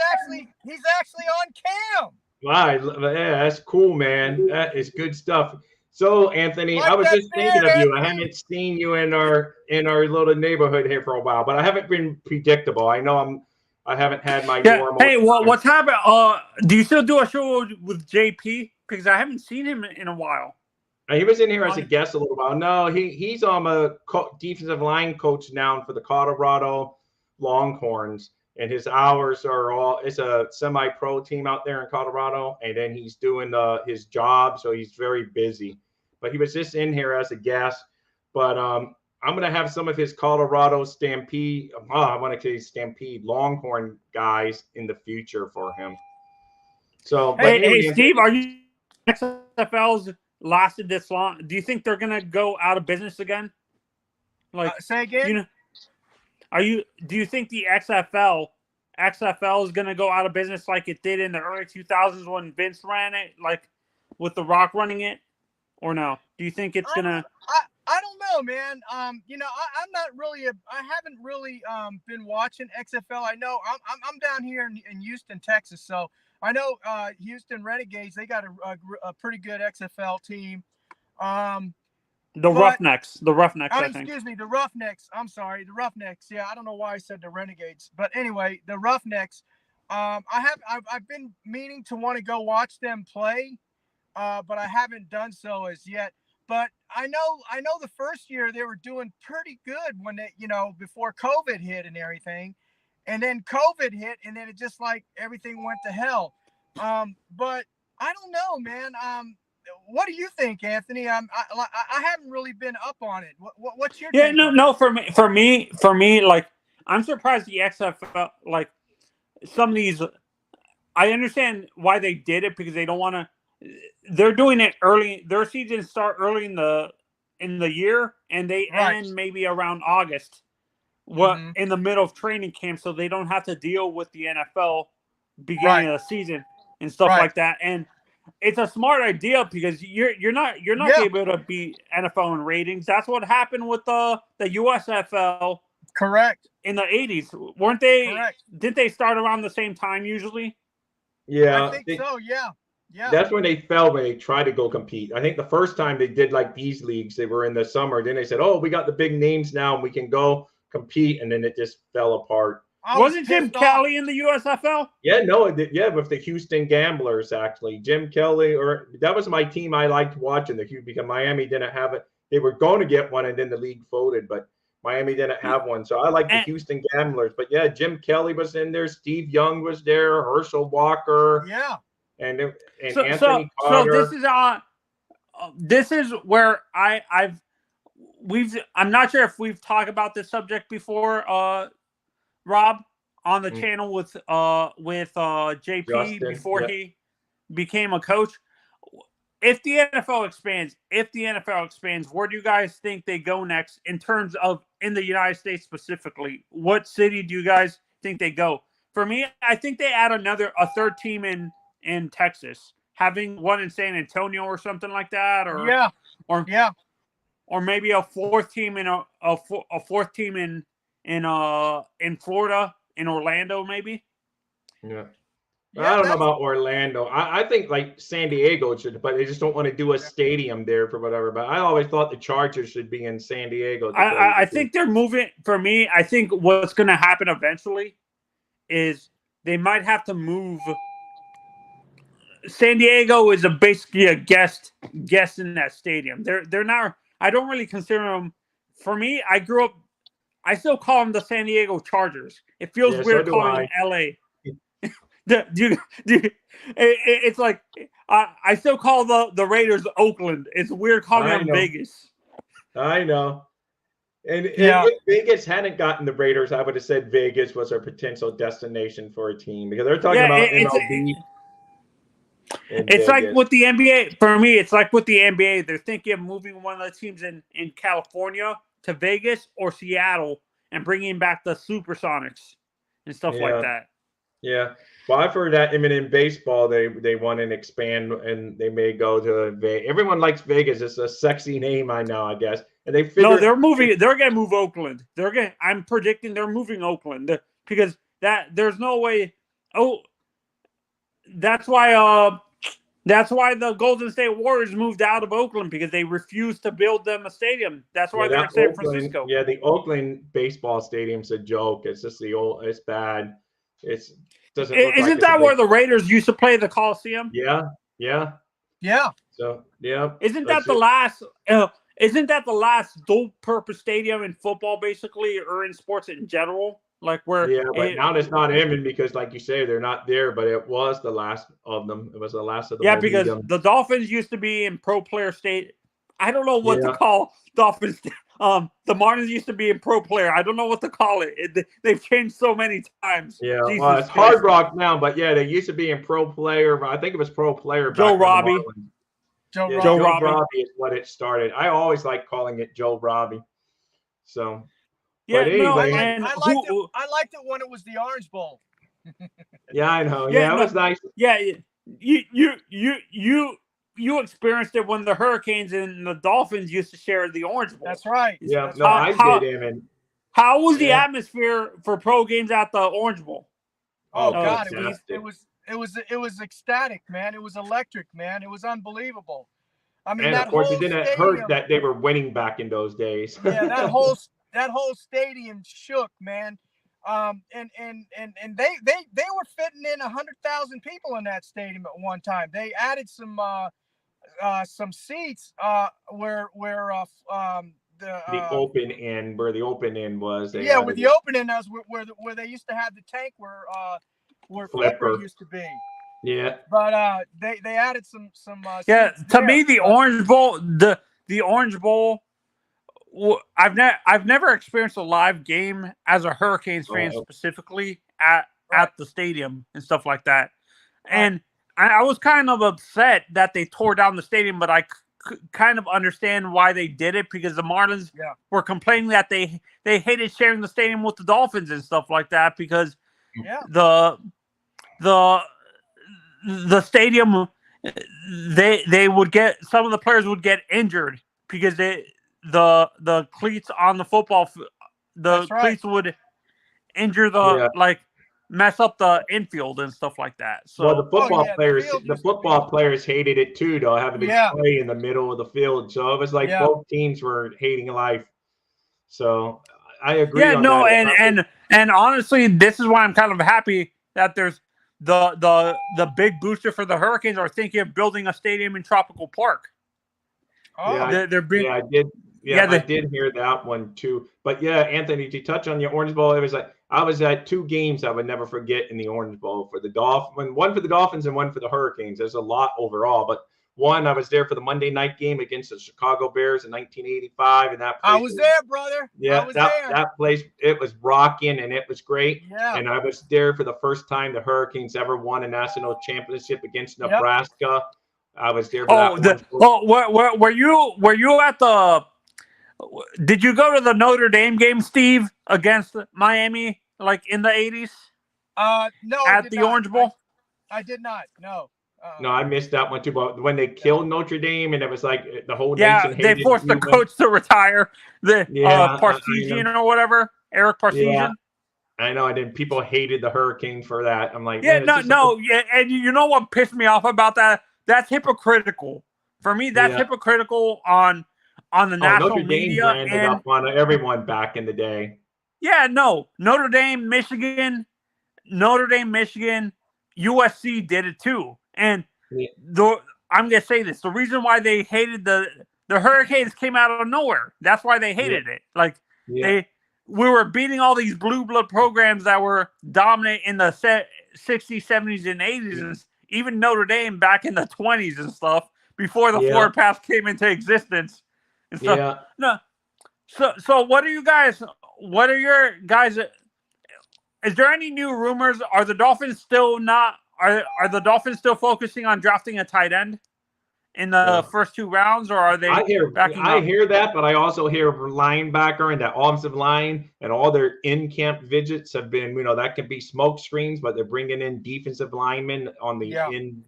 actually on cam. Wow. Yeah, that's cool, man. That is good stuff. So, Anthony, I was just thinking of you. I haven't seen you in our little neighborhood here for a while, but I haven't been predictable. I know I haven't had my normal. Hey, what's happening? Do you still do a show with JP? Because I haven't seen him in a while. He was in here as a guest a little while. No, he's a defensive line coach now for the Colorado Longhorns, and his hours are all. It's a semi-pro team out there in Colorado, and then he's doing his job, so he's very busy. But he was just in here as a guest. But I'm gonna have some of his Colorado Stampede. I want to say Stampede Longhorn guys in the future for him. So, but Hey, anyway, Steve, are you XFL's lasted this long? Do you think they're gonna go out of business again? Like, say again. you know, do you think the XFL is gonna go out of business like it did in the early 2000s when Vince ran it, like with The Rock running it, or no? Do you think it's gonna? I don't know, man. You know, I'm not really I haven't really been watching XFL. I know I'm down here in Houston, Texas, so I know Houston Renegades. They got a pretty good XFL team. The Roughnecks, I think. Excuse me, the Roughnecks. I'm sorry, the Roughnecks. Yeah, I don't know why I said the Renegades, but anyway, the Roughnecks. I've been meaning to want to go watch them play, but I haven't done so as yet. But I know the first year they were doing pretty good when they, before COVID hit and everything, and then COVID hit, and then it just like everything went to hell. But I don't know, man. What do you think, Anthony? I haven't really been up on it. What's your take on it? For me, like I'm surprised the XFL, like some of these. I understand why they did it because they don't want to. They're doing it early. Their seasons start early in the year, and they end maybe around August. In the middle of training camp, so they don't have to deal with the NFL beginning of the season and stuff like that. And it's a smart idea because you're not able to beat NFL in ratings. That's what happened with the USFL. Correct. In the 80s, weren't they? Correct. Didn't they start around the same time usually? Yeah, I think so. Yeah. Yeah. That's when they fell when they tried to go compete. I think the first time they did like these leagues, they were in the summer. Then they said, "Oh, we got the big names now, and we can go compete," and then it just fell apart. Wasn't Jim Kelly in the USFL? Yeah, no, with the Houston Gamblers actually. Jim Kelly, or that was my team I liked watching. Because Miami didn't have it. They were going to get one, and then the league folded, but Miami didn't have one. So I like the Houston Gamblers. But yeah, Jim Kelly was in there. Steve Young was there. Herschel Walker. Yeah. And Anthony Potter. So this is where I'm not sure if we've talked about this subject before, Rob, on the channel with JP Justin, before he became a coach. If the NFL expands, where do you guys think they go next in terms of in the United States specifically? What city do you guys think they go? For me, I think they add a third team in Texas, having one in San Antonio or something like that, or maybe a fourth team in a fourth team in Florida, in Orlando, maybe. Yeah. I don't know about Orlando. I think like San Diego should, but they just don't want to do a stadium there for whatever. But I always thought the Chargers should be in San Diego. I think they're moving. For me, I think what's going to happen eventually is they might have to move. San Diego is basically a guest in that stadium. They're not. I don't really consider them. For me, I grew up. I still call them the San Diego Chargers. It feels weird calling them LA. It's like I still call the Raiders Oakland. It's weird calling them Vegas. I know. And if Vegas hadn't gotten the Raiders, I would have said Vegas was a potential destination for a team because they're talking about MLB. It's like with the NBA. For me, it's like with the NBA. They're thinking of moving one of the teams in California to Vegas or Seattle and bringing back the Supersonics and stuff like that. Yeah. Well, I've heard that even in baseball, they want to expand and they may go to Vegas. Everyone likes Vegas. It's a sexy name, I know, I guess. And they figure they're moving. They're going to move Oakland. I'm predicting they're moving Oakland because there's no way. Oh, that's why the Golden State Warriors moved out of Oakland because they refused to build them a stadium. That's why they're in San Francisco. Yeah, the Oakland baseball stadium's a joke. It's just it's bad. Isn't that where the Raiders used to play the Coliseum? Yeah. So Isn't that the last? Isn't that the last dual-purpose stadium in football, basically, or in sports in general? like where Yeah, but now it's not Inman because, like you say, they're not there. But it was the last of them. It was the last of the because Mohegan. the Dolphins used to be in Pro Player State. I don't know what to Yeah. call Dolphins. The Marlins used to be in Pro Player. I don't know what to call it. They've changed so many times. Yeah, Jesus well, it's Christ. Hard Rock now, but yeah, they used to be in Pro Player. I think it was Pro Player back Joe when the Robbie. Marlins. Joe Yeah, Robbie. Joe Robbie. Robbie is what it started. I always like calling it Joe Robbie. So, Yeah, but no, anyway, and I liked it when it was the Orange Bowl. yeah, I know. Yeah, it was nice. Yeah, you experienced it when the Hurricanes and the Dolphins used to share the Orange Bowl. That's right. Yeah, That's no, right. I did, and How was the Yeah. atmosphere for pro games at the Orange Bowl? Oh Oh, God, fantastic. it was ecstatic, man. It was electric, man. It was unbelievable. I mean, and that of course, whole it didn't stadium, hurt that they were winning back in those days. yeah, that whole stadium shook, man. And they were fitting in 100,000 people in that stadium at one time. They added some seats where the open end, where the open end was. They yeah, with added the opening, that was where they used to have the tank where Flipper Flipper. used to be. Yeah, But they added some Yeah, seats to there. me the Orange Bowl, the Orange Bowl. I've never experienced a live game as a Hurricanes fan specifically at the stadium and stuff like that, and I was kind of upset that they tore down the stadium, but I kind of understand why they did it because the Marlins were complaining that they hated sharing the stadium with the Dolphins and stuff like that because the stadium they would get, some of the players would get injured because the cleats on the football cleats would injure mess up the infield and stuff like that. So well, the football players hated it too, though, having to play in the middle of the field. So it was like both teams were hating life. So I agree. Yeah, no, and honestly, this is why I'm kind of happy that there's the big booster for the Hurricanes are thinking of building a stadium in Tropical Park. Oh, yeah, I did. Yeah, I did hear that one too. But yeah, Anthony, to touch on the Orange Bowl, it was like I was at two games I would never forget in the Orange Bowl for the Dolphins, one for the Dolphins and one for the Hurricanes. There's a lot overall, but one I was there for the Monday night game against the Chicago Bears in 1985, and that place I was there, brother. Yeah, that place, it was rocking and it was great. Yeah, and I was there for the first time the Hurricanes ever won a national championship against Nebraska. I was there for that. Were you at the? Did you go to the Notre Dame game, Steve, against Miami, like in the 80s? No. At the Orange Bowl? I did not. No. No, I missed that one too. But when they killed Notre Dame, and it was like the whole nation hated they forced the coach to retire. Parseghian or whatever, Eric Parseghian. Yeah, I know. And then people hated the Hurricanes for that. I'm like, and you know what pissed me off about that? That's hypocritical. For me, that's hypocritical on the national Notre Dame media landed up on everyone back in the day. Yeah, no. Notre Dame, Michigan, USC did it too. And I'm gonna say this: the reason why they hated the Hurricanes came out of nowhere. That's why they hated it. Like we were beating all these blue blood programs that were dominant in the 60s, 70s, and 80s, and even Notre Dame back in the 20s and stuff before the forward pass came into existence. And stuff. Yeah. No. So what are your guys? Is there any new rumors? Are the Dolphins still not? Are the Dolphins still focusing on drafting a tight end in the first two rounds, or are they? I hear that, but I also hear linebacker and that offensive line and all their in-camp visits have been, that can be smoke screens, but they're bringing in defensive linemen on the on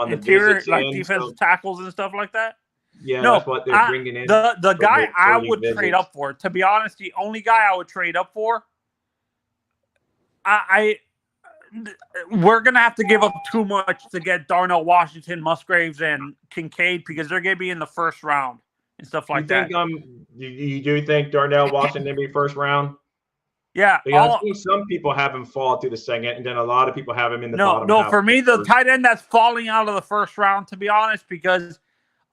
the interior, visits, like defensive tackles and stuff like that. Yeah, that's what they're bringing in. The guy I would trade up for, to be honest, the only guy I would trade up for, we're going to have to give up too much to get Darnell Washington, Musgraves, and Kincaid because they're going to be in the first round and stuff like that. You do think Darnell Washington will be first round? Yeah. I've seen some people have him fall to the second, and then a lot of people have him in the bottom. No, for me, the tight end that's falling out of the first round, to be honest, because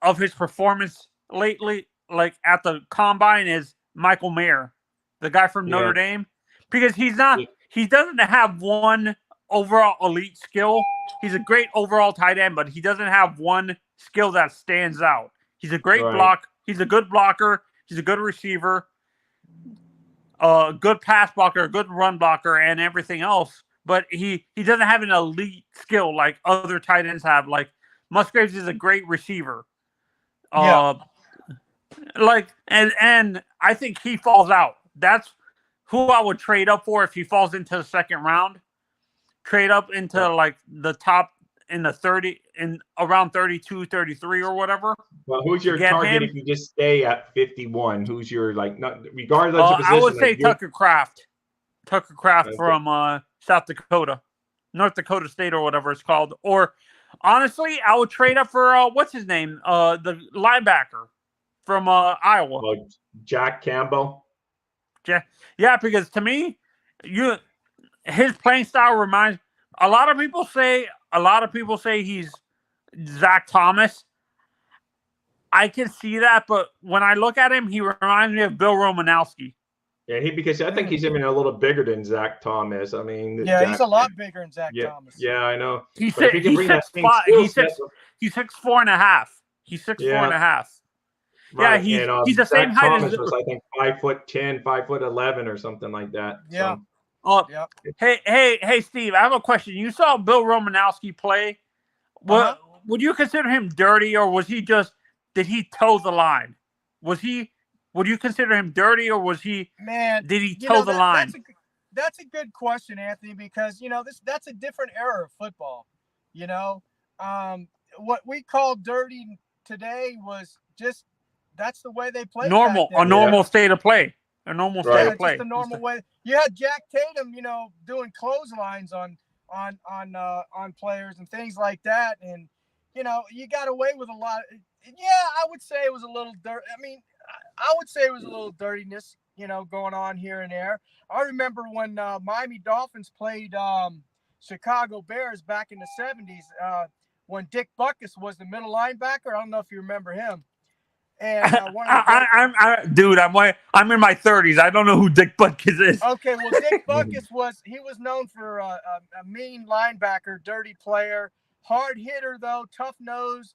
of his performance lately, like at the combine, is Michael Mayer, the guy from Notre Dame. because he doesn't have one overall elite skill. He's a great overall tight end, but he doesn't have one skill that stands out. He's a great block. He's a good blocker. He's a good receiver, a good pass blocker, a good run blocker, and everything else. But he doesn't have an elite skill like other tight ends have. Like Musgraves is a great receiver. And I think he falls out. That's who I would trade up for if he falls into the second round. Trade up into like the top in the 30 in around 32, 33 or whatever. Well, who's your target if you just stay at 51? Who's your not regardless of position? I would say Tucker Kraft. Tucker Kraft from South Dakota, North Dakota State or whatever it's called. Or honestly, I would trade up for what's his name? The linebacker from Iowa. Jack Campbell. Yeah, because to me, his playing style reminds a lot of people say he's Zach Thomas. I can see that, but when I look at him, he reminds me of Bill Romanowski. Yeah, because I think he's even a little bigger than Zach Thomas. I mean, he's a lot bigger than Zach Thomas. Yeah, I know. He's 6'4.5". He's 6'4.5". Right, yeah, he's the same height Thomas as was, I think, 5'10", 5'11", or something like that. Yeah. So. Hey, Steve, I have a question. You saw Bill Romanowski play. Would you consider him dirty, or did he toe the line? Would you consider him dirty, or did he toe the line? That's a good question, Anthony, because that's a different era of football. What we call dirty today was just that's the way they played. A normal state of play. A normal state of play. Just a normal way. You had Jack Tatum, doing clotheslines on players and things like that, and you got away with a lot. I would say it was a little dirt. I mean, I would say it was a little dirtiness, going on here and there. I remember when Miami Dolphins played Chicago Bears back in the 70s when Dick Butkus was the middle linebacker. I don't know if you remember him. And I'm in my 30s. I don't know who Dick Butkus is. Okay, well, Dick Butkus was known for a mean linebacker, dirty player, hard hitter though, tough nose.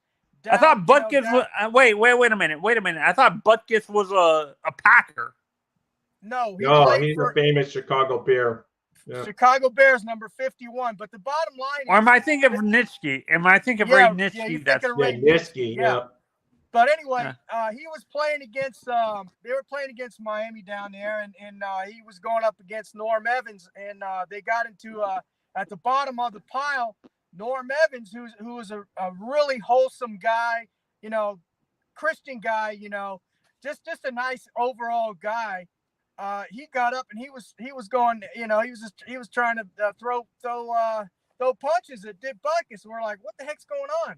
I thought Butkus was. Wait a minute. I thought Butkus was a Packer. No, he's a famous Chicago Bear. Yeah. Chicago Bears, number 51. But the bottom line. Or am I thinking of Nitschke? Ray Nitschke? Nitschke. Yeah. But anyway, he was playing against. They were playing against Miami down there, and he was going up against Norm Evans, and they got into at the bottom of the pile. Norm Evans, who was a really wholesome guy, Christian guy, just a nice overall guy. He got up and he was going, he was trying to throw punches at Dick Butkus. We're like, what the heck's going on?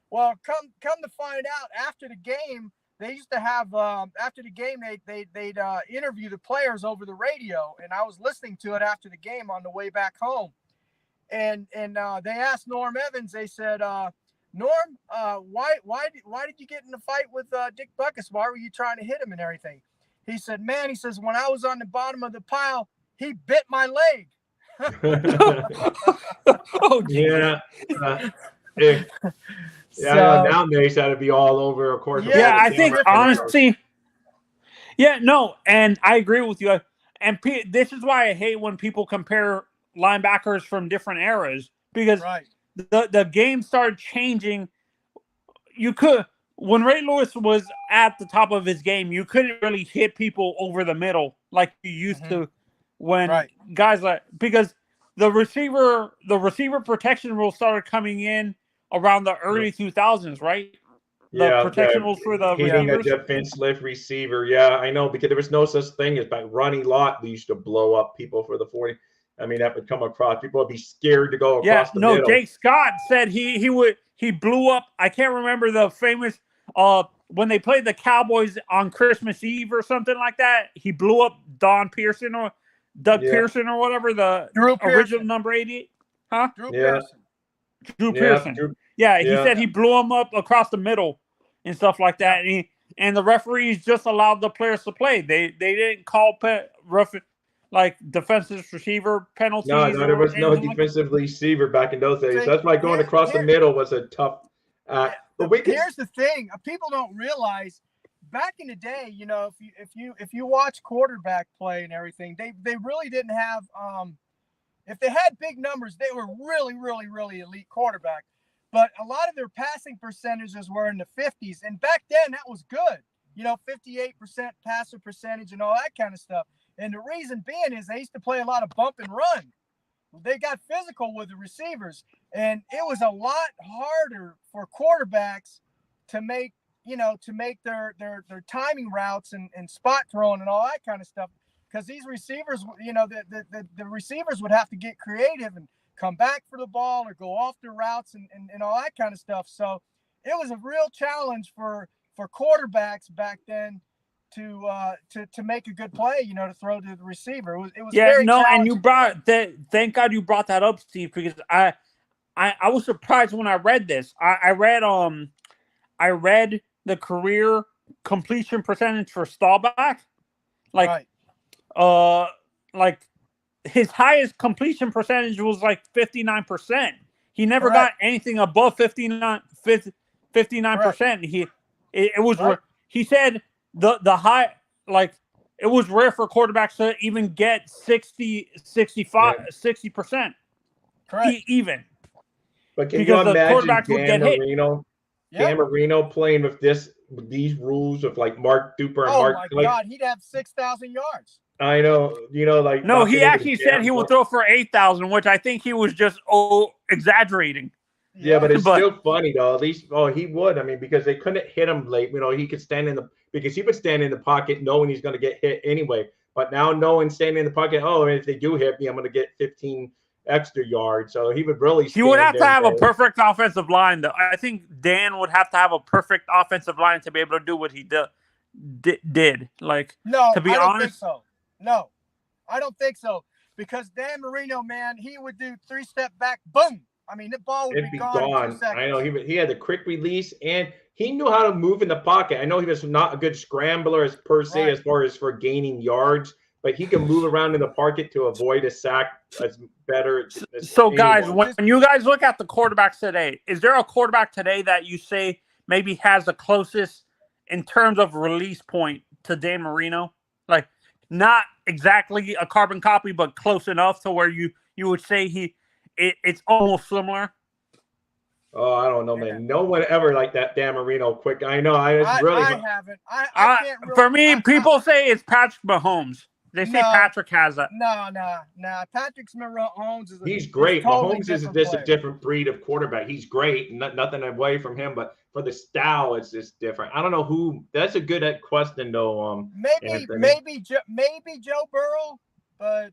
Well, come to find out, after the game, they used to have after the game they'd interview the players over the radio, and I was listening to it after the game on the way back home. And they asked Norm Evans. They said, Norm, why did you get in a fight with Dick Butkus? Why were you trying to hit him and everything? He said, man, when I was on the bottom of the pile, he bit my leg. Oh, yeah. Nowadays that'd be all over, of course. Yeah, I think honestly. Yeah, no, and I agree with you. And this is why I hate when people compare linebackers from different eras, because the game started changing. When Ray Lewis was at the top of his game, you couldn't really hit people over the middle like you used to when guys because the receiver protection rules started coming in around the early 2000s, right? The protection rules for the hitting receivers. a defenseless receiver. Yeah, I know, because there was no such thing as Ronnie Lott. We used to blow up people for the 40. I mean, that would come across. People would be scared to go across the middle. Jake Scott said he blew up. I can't remember the famous when they played the Cowboys on Christmas Eve or something like that. He blew up Don Pearson or Doug Pearson or whatever, the original number 88. Huh? Drew Pearson. He said he blew him up across the middle and stuff like that. And the referees just allowed the players to play. They didn't call like defensive receiver penalties. No, there or was no anything like that? defensive receiver back in those days. See, That's why going across the middle was a tough yeah, but we could, here's the thing: people don't realize. Back in the day, if you watch quarterback play and everything, they really didn't have. If they had big numbers, they were really elite quarterback. But a lot of their passing percentages were in the 50s, and back then that was good. 58% passer percentage and all that kind of stuff. And the reason being is they used to play a lot of bump and run. They got physical with the receivers, and it was a lot harder for quarterbacks to make their timing routes and spot throwing and all that kind of stuff, because these receivers, the receivers would have to get creative and come back for the ball or go off their routes and all that kind of stuff. So it was a real challenge for quarterbacks back then to make a good play, to throw to the receiver. It was very challenging. And thank God you brought that up, Steve, because I was surprised when I read this. I read the career completion percentage for Staubach. Like his highest completion percentage was like 59%. He never got anything above 59%. He said the high, like, it was rare for quarterbacks to even get 60%. Correct. Even. But can because you imagine Dan Marino? Dan Marino playing with these rules of like Mark Duper and Oh Mark. my God, he'd have 6,000 yards. I know, like no, he actually said he would throw for 8,000, which I think he was just exaggerating. Yeah, but it's still funny though. At least, he would. I mean, because they couldn't hit him late. He could stand because he would stand in the pocket knowing he's going to get hit anyway. But now knowing standing in the pocket, if they do hit me, I'm going to get 15 extra yards. So he would really. He would have to have a perfect offensive line, though. I think Dan would have to have a perfect offensive line to be able to do what he did. Like, no, to be I don't honest, think so. No, I don't think so, because Dan Marino, man, he would do 3-step back, boom. I mean, the ball would be gone in 2 seconds. I know he had the quick release, and he knew how to move in the pocket. I know he was not a good scrambler as far as for gaining yards, but he can move around in the pocket to avoid a sack. That's better. So, guys, when you guys look at the quarterbacks today, is there a quarterback today that you say maybe has the closest in terms of release point to Dan Marino? Like, not exactly a carbon copy, but close enough to where you would say it's almost similar. Oh, I don't know, man. No one ever like that Dan Marino quick. I know. I haven't. I can't really, for me, people say it's Patrick Mahomes. They say Patrick has that. No. Patrick Mahomes he's great. Totally Mahomes is just a different breed of quarterback. He's great. Nothing away from him, but for the style, it's just different. I don't know who. That's a good question, though. Maybe Joe Burrow, but.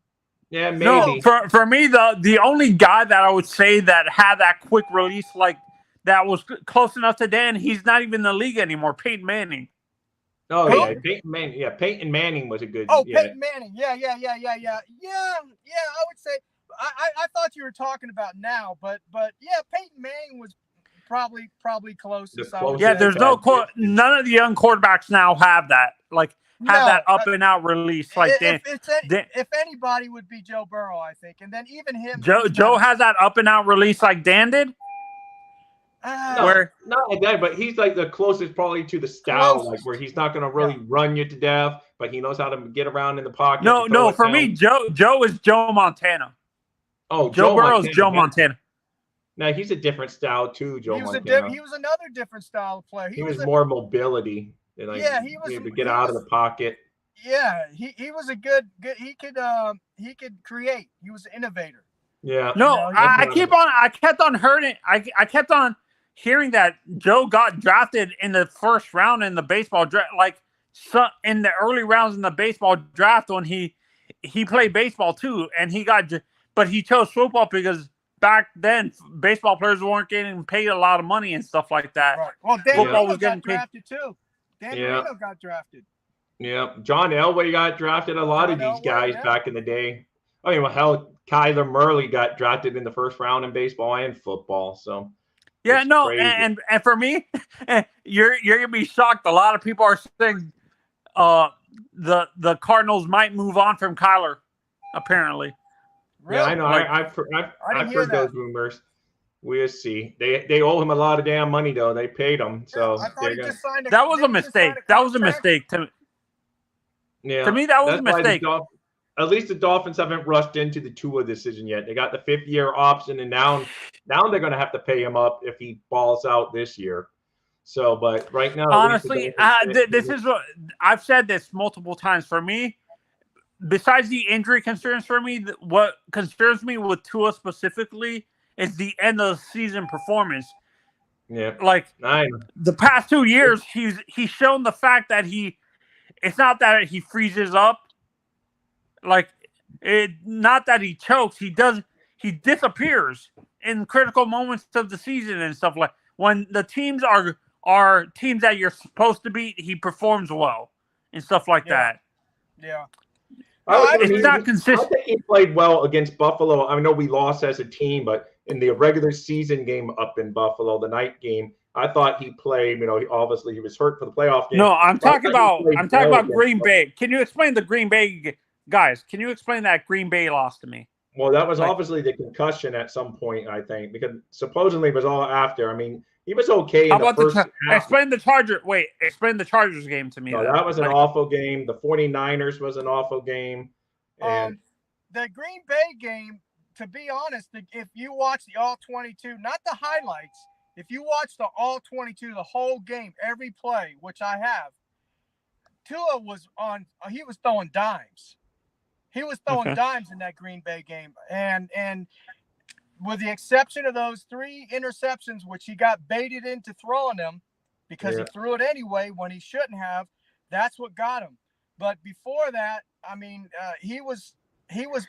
Yeah, maybe. No, for me, the only guy that I would say that had that quick release, like that was close enough to Dan, he's not even in the league anymore. Peyton Manning. Oh, yeah, Peyton Manning. Yeah, Peyton Manning was a good. Oh, yeah. Peyton Manning. Yeah. I would say. I thought you were talking about now, but yeah, Peyton Manning was probably closest. Yeah, there's none of the young quarterbacks now have that. Like. Have that up and out release like Dan. If anybody would be Joe Burrow, I think, and then even him. Joe has that up and out release like Dan did. Not like that, but he's like the closest probably to the style, like where he's not going to really run you to death, but he knows how to get around in the pocket. No, for me, Joe is Joe Montana. Oh, Joe Burrow's Joe Montana. Now he's a different style too, Joe Montana. He was another different style of player. He was more mobility. He was able to get out of the pocket. Yeah, he was a good. He could create. He was an innovator. Yeah. No, I kept on hearing that Joe got drafted in the first round in the baseball draft, like in the early rounds in the baseball draft when he played baseball too, and but he chose football because back then baseball players weren't getting paid a lot of money and stuff like that. Right. Well, football was getting drafted too. Dan Marino got drafted. Yeah, John Elway got drafted. A lot of these guys back in the day. I mean, Kyler Murray got drafted in the first round in baseball and football. So and for me, you're gonna be shocked. A lot of people are saying the Cardinals might move on from Kyler apparently. Really? Yeah, I know. Like- I've didn't hear heard those that. rumors. We'll see. They owe him a lot of damn money though. They paid him, so I thought they're he gonna. just signed That was a didn't he just sign mistake. That was a contract? mistake Yeah, to me. That was that's a why mistake. at least the Dolphins haven't rushed into the Tua decision yet. They got the 5th-year option, and now they're going to have to pay him up if he balls out this year. So, but right now, at least the Honestly, Dolphins- this is what I've said this multiple times. For me, besides the injury concerns, for me, what concerns me with Tua specifically is the end of the season performance. yeah, Like 9. the past 2 years, he's shown the fact that it's not that he freezes up. Like not that he chokes. He disappears in critical moments of the season and stuff like when the teams are teams that you're supposed to beat. He performs well and stuff like that. Yeah. It's not I consistent. think he played well against Buffalo. I know we lost as a team, but in the regular season game up in Buffalo, the night game, I thought he played. Obviously he was hurt for the playoff game. No, I'm talking about well Green Bay. Can you explain the Green Bay guys? Can you explain that Green Bay loss to me? Well, that was obviously the concussion at some point, I think, because supposedly it was all after. I mean, he was okay in the first half. Explain the Chargers game to me. No, that was an awful game. The 49ers was an awful game. And the Green Bay game, to be honest, if you watch the all 22, not the highlights, if you watch the all 22, the whole game, every play, which I have, Tua he was throwing dimes. He was throwing dimes in that Green Bay game. And with the exception of those 3 interceptions, which he got baited into throwing them because he threw it anyway when he shouldn't have, that's what got him. But before that, I mean, he was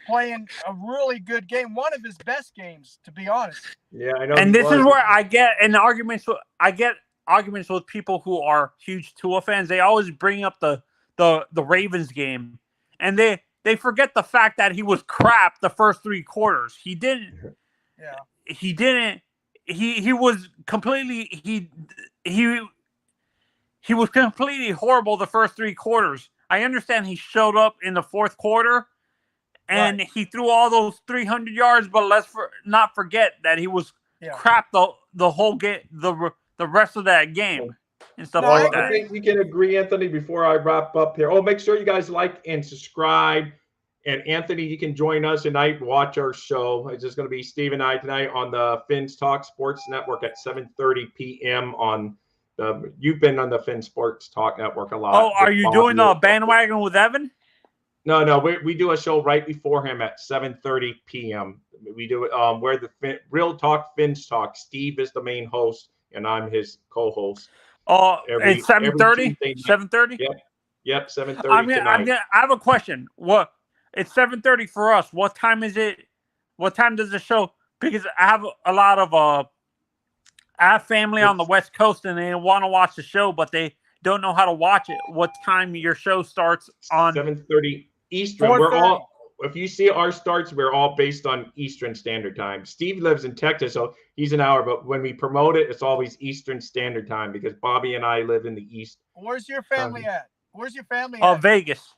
playing a really good game, one of his best games, to be honest. Yeah, I know. And this is where I get in arguments with people who are huge Tua fans. They always bring up the Ravens game, and they forget the fact that he was crap the first 3 quarters. He didn't. Yeah. He didn't. He was completely he was completely horrible the first 3 quarters. I understand he showed up in the 4th quarter, and he threw all those 300 yards. But let's not forget that he was crap the whole game, the rest of that game and stuff like that. I think we can agree, Anthony. Before I wrap up here, make sure you guys like and subscribe. And Anthony, you can join us tonight. Watch our show. It's just going to be Steve and I tonight on the Fins Talk Sports Network at 7:30 p.m. on the. You've been on the Fins Sports Talk Network a lot. Oh, are you doing the bandwagon with Evan? No. We do a show right before him at 7:30 p.m. We do it where the Real Talk Fins Talk. Steve is the main host, and I'm his co-host. It's 7:30. 7:30. Yep. 7:30 tonight. I have a question. What? It's 7:30 for us. What time is it? What time does the show? Because I have a lot of I have family on the West Coast, and they want to watch the show, but they don't know how to watch it. What time your show starts on? 7:30 Eastern. If you see our starts, we're all based on Eastern Standard Time. Steve lives in Texas, so he's an hour. But when we promote it, it's always Eastern Standard Time because Bobby and I live in the East. Where's your family at? Where's your family at? Vegas.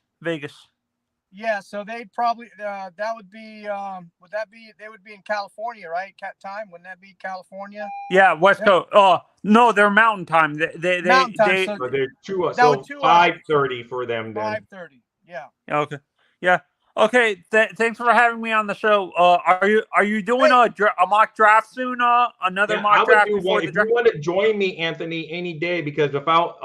Yeah, so they'd probably that would be they would be in California, right? Time, wouldn't that be California? Yeah, West Coast. No, they're Mountain Time. Mountain Time. So they're 5:30 for them. Then 5:30. Yeah. Okay. Yeah. Okay. Thanks for having me on the show. Are you doing a mock draft soon? Another mock draft before the draft? If you want to join me, Anthony, any day, because without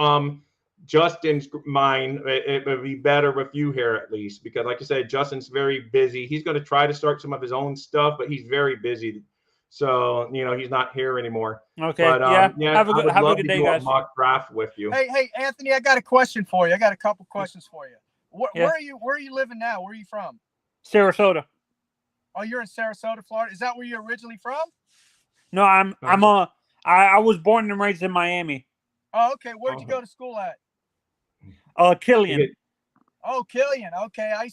Justin's mind, it would be better with you here at least, because like I said, Justin's very busy. He's going to try to start some of his own stuff, but he's very busy. So, he's not here anymore. Okay. But, have a good day, guys. Mock draft with you. Hey, Anthony, I got a question for you. I got a couple questions for you. Where are you living now? Where are you from? Sarasota. Oh, you're in Sarasota, Florida. Is that where you're originally from? No, I was born and raised in Miami. Oh, okay. Where'd you go to school at? Killian. Oh, Killian. Okay. I'm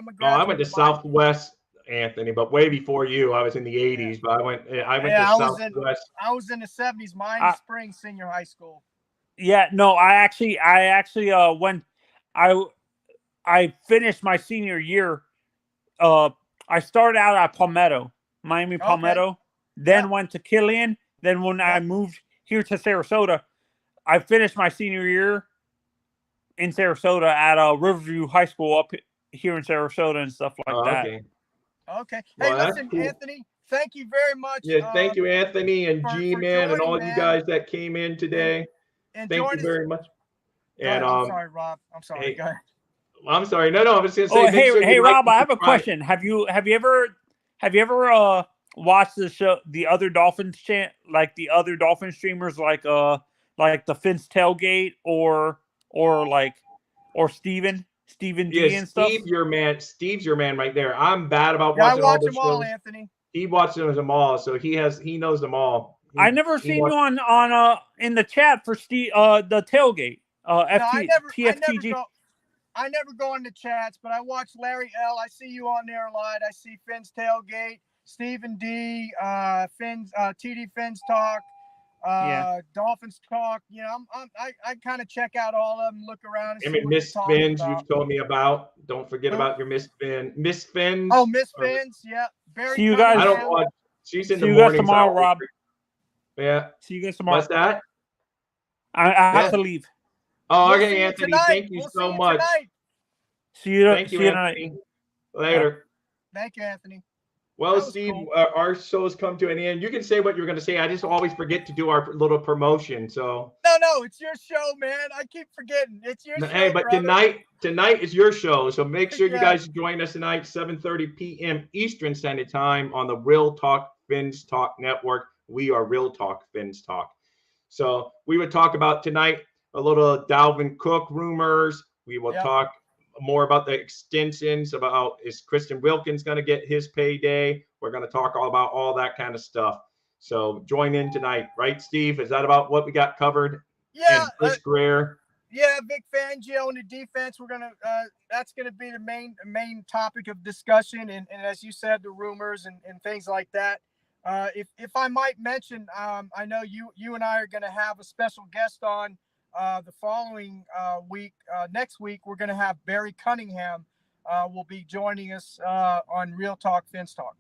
a graduate. I went to Southwest, Anthony, but way before you. I was in the 80s, but I went to Southwest. I was in the 70s, Miami Springs Senior High School. Yeah, no, I actually when I finished my senior year I started out at Palmetto, Miami Okay. Palmetto, then Yeah. went to Killian. Then when I moved here to Sarasota, I finished my senior year in Sarasota at Riverview High School up here in Sarasota and stuff like that. Okay. Okay. Hey, Well, that's listen, cool. Anthony, thank you very much. Yeah, thank you, Anthony and for G-Man and joining, all you man. guys that came in today. And Thank join you us. very much. Go And ahead. I'm sorry, Rob. I'm sorry. hey, Go ahead. I'm sorry. No, I was gonna say. Oh, hey, sure hey, you like Rob, and I have a subscribe. question. Have you ever watched the show, the other Dolphins like the other Dolphin streamers, like the Finns Tailgate or Steven D and stuff? Steve, your man. Steve's your man right there. I'm bad about Yeah, I watching all watch the them all, shows. Anthony. He watches them all, so he knows them all. I never seen you on in the chat for Steve the Tailgate TFTG. I never go into chats, but I watch Larry L. I see you on there a lot. I see Finn's Tailgate, Stephen D, Finn's TD Finn's Talk, Dolphins Talk. You know, I kind of check out all of them, look around, and see what Miss they're talking Fins, about. you've told me about. Don't forget about your Miss Fins. Miss Fins. Oh, Miss Fins, yeah. See you guys. I don't watch. She's in see the you guys mornings. tomorrow, Rob. Yeah. See you guys tomorrow. What's that? I have to leave. Oh, We'll okay, Anthony. Thank you so much. See you. Thank you, Anthony. Later. Thank you, Anthony. Well, Steve, cool. Our show's come to an end. You can say what you're going to say. I just always forget to do our little promotion. So no, it's your show, man. I keep forgetting. It's your show. Hey, but brother. tonight is your show. So make sure you guys join us tonight, 7:30 p.m. Eastern Standard Time on the Real Talk Fins Talk Network. We are Real Talk Fins Talk. So we would talk about tonight a little Dalvin Cook rumors. We will talk more about the extensions, about is Christian Wilkins going to get his payday. We're going to talk all about all that kind of stuff. So join in tonight, right, Steve? Is that about what we got covered? Yeah. And Chris Greer. Yeah, Vic Fangio and the defense. We're gonna that's gonna be the main topic of discussion, and as you said, the rumors and things like that. If I might mention, I know you and I are gonna have a special guest on the following week. Next week, we're gonna have Barry Cunningham will be joining us on Real Talk Fins Talk.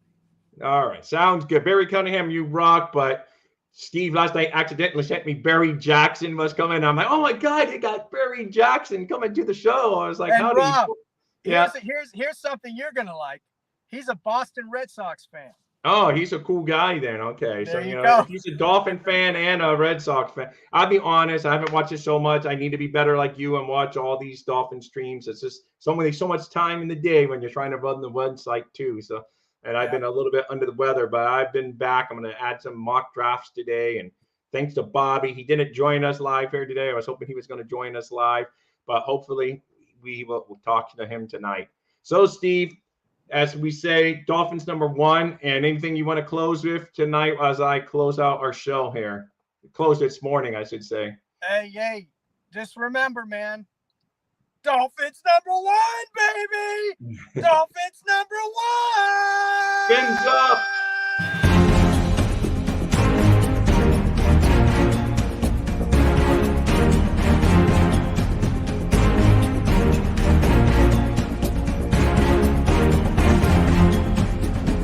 All right, sounds good. Barry Cunningham, you rock, but Steve last night accidentally sent me Barry Jackson was coming. I'm like, oh my God, you got Barry Jackson coming to the show. I was like, and Rob, yeah. Here's something you're gonna like. He's a Boston Red Sox fan. Oh, he's a cool guy then. Okay, there so you know go. He's a Dolphin fan and a Red Sox fan. I'll be honest, I haven't watched it so much. I need to be better like you and watch all these Dolphin streams. It's just so much time in the day when you're trying to run the website too. So. And I've been a little bit under the weather, but I've been back. I'm going to add some mock drafts today. And thanks to Bobby. He didn't join us live here today. I was hoping he was going to join us live, but hopefully we'll talk to him tonight. So, Steve, as we say, Dolphins #1. And anything you want to close with tonight as I close out our show here? Close this morning, I should say. Hey, just remember, man. Dolphins #1, baby! Dolphins #1! Fins up!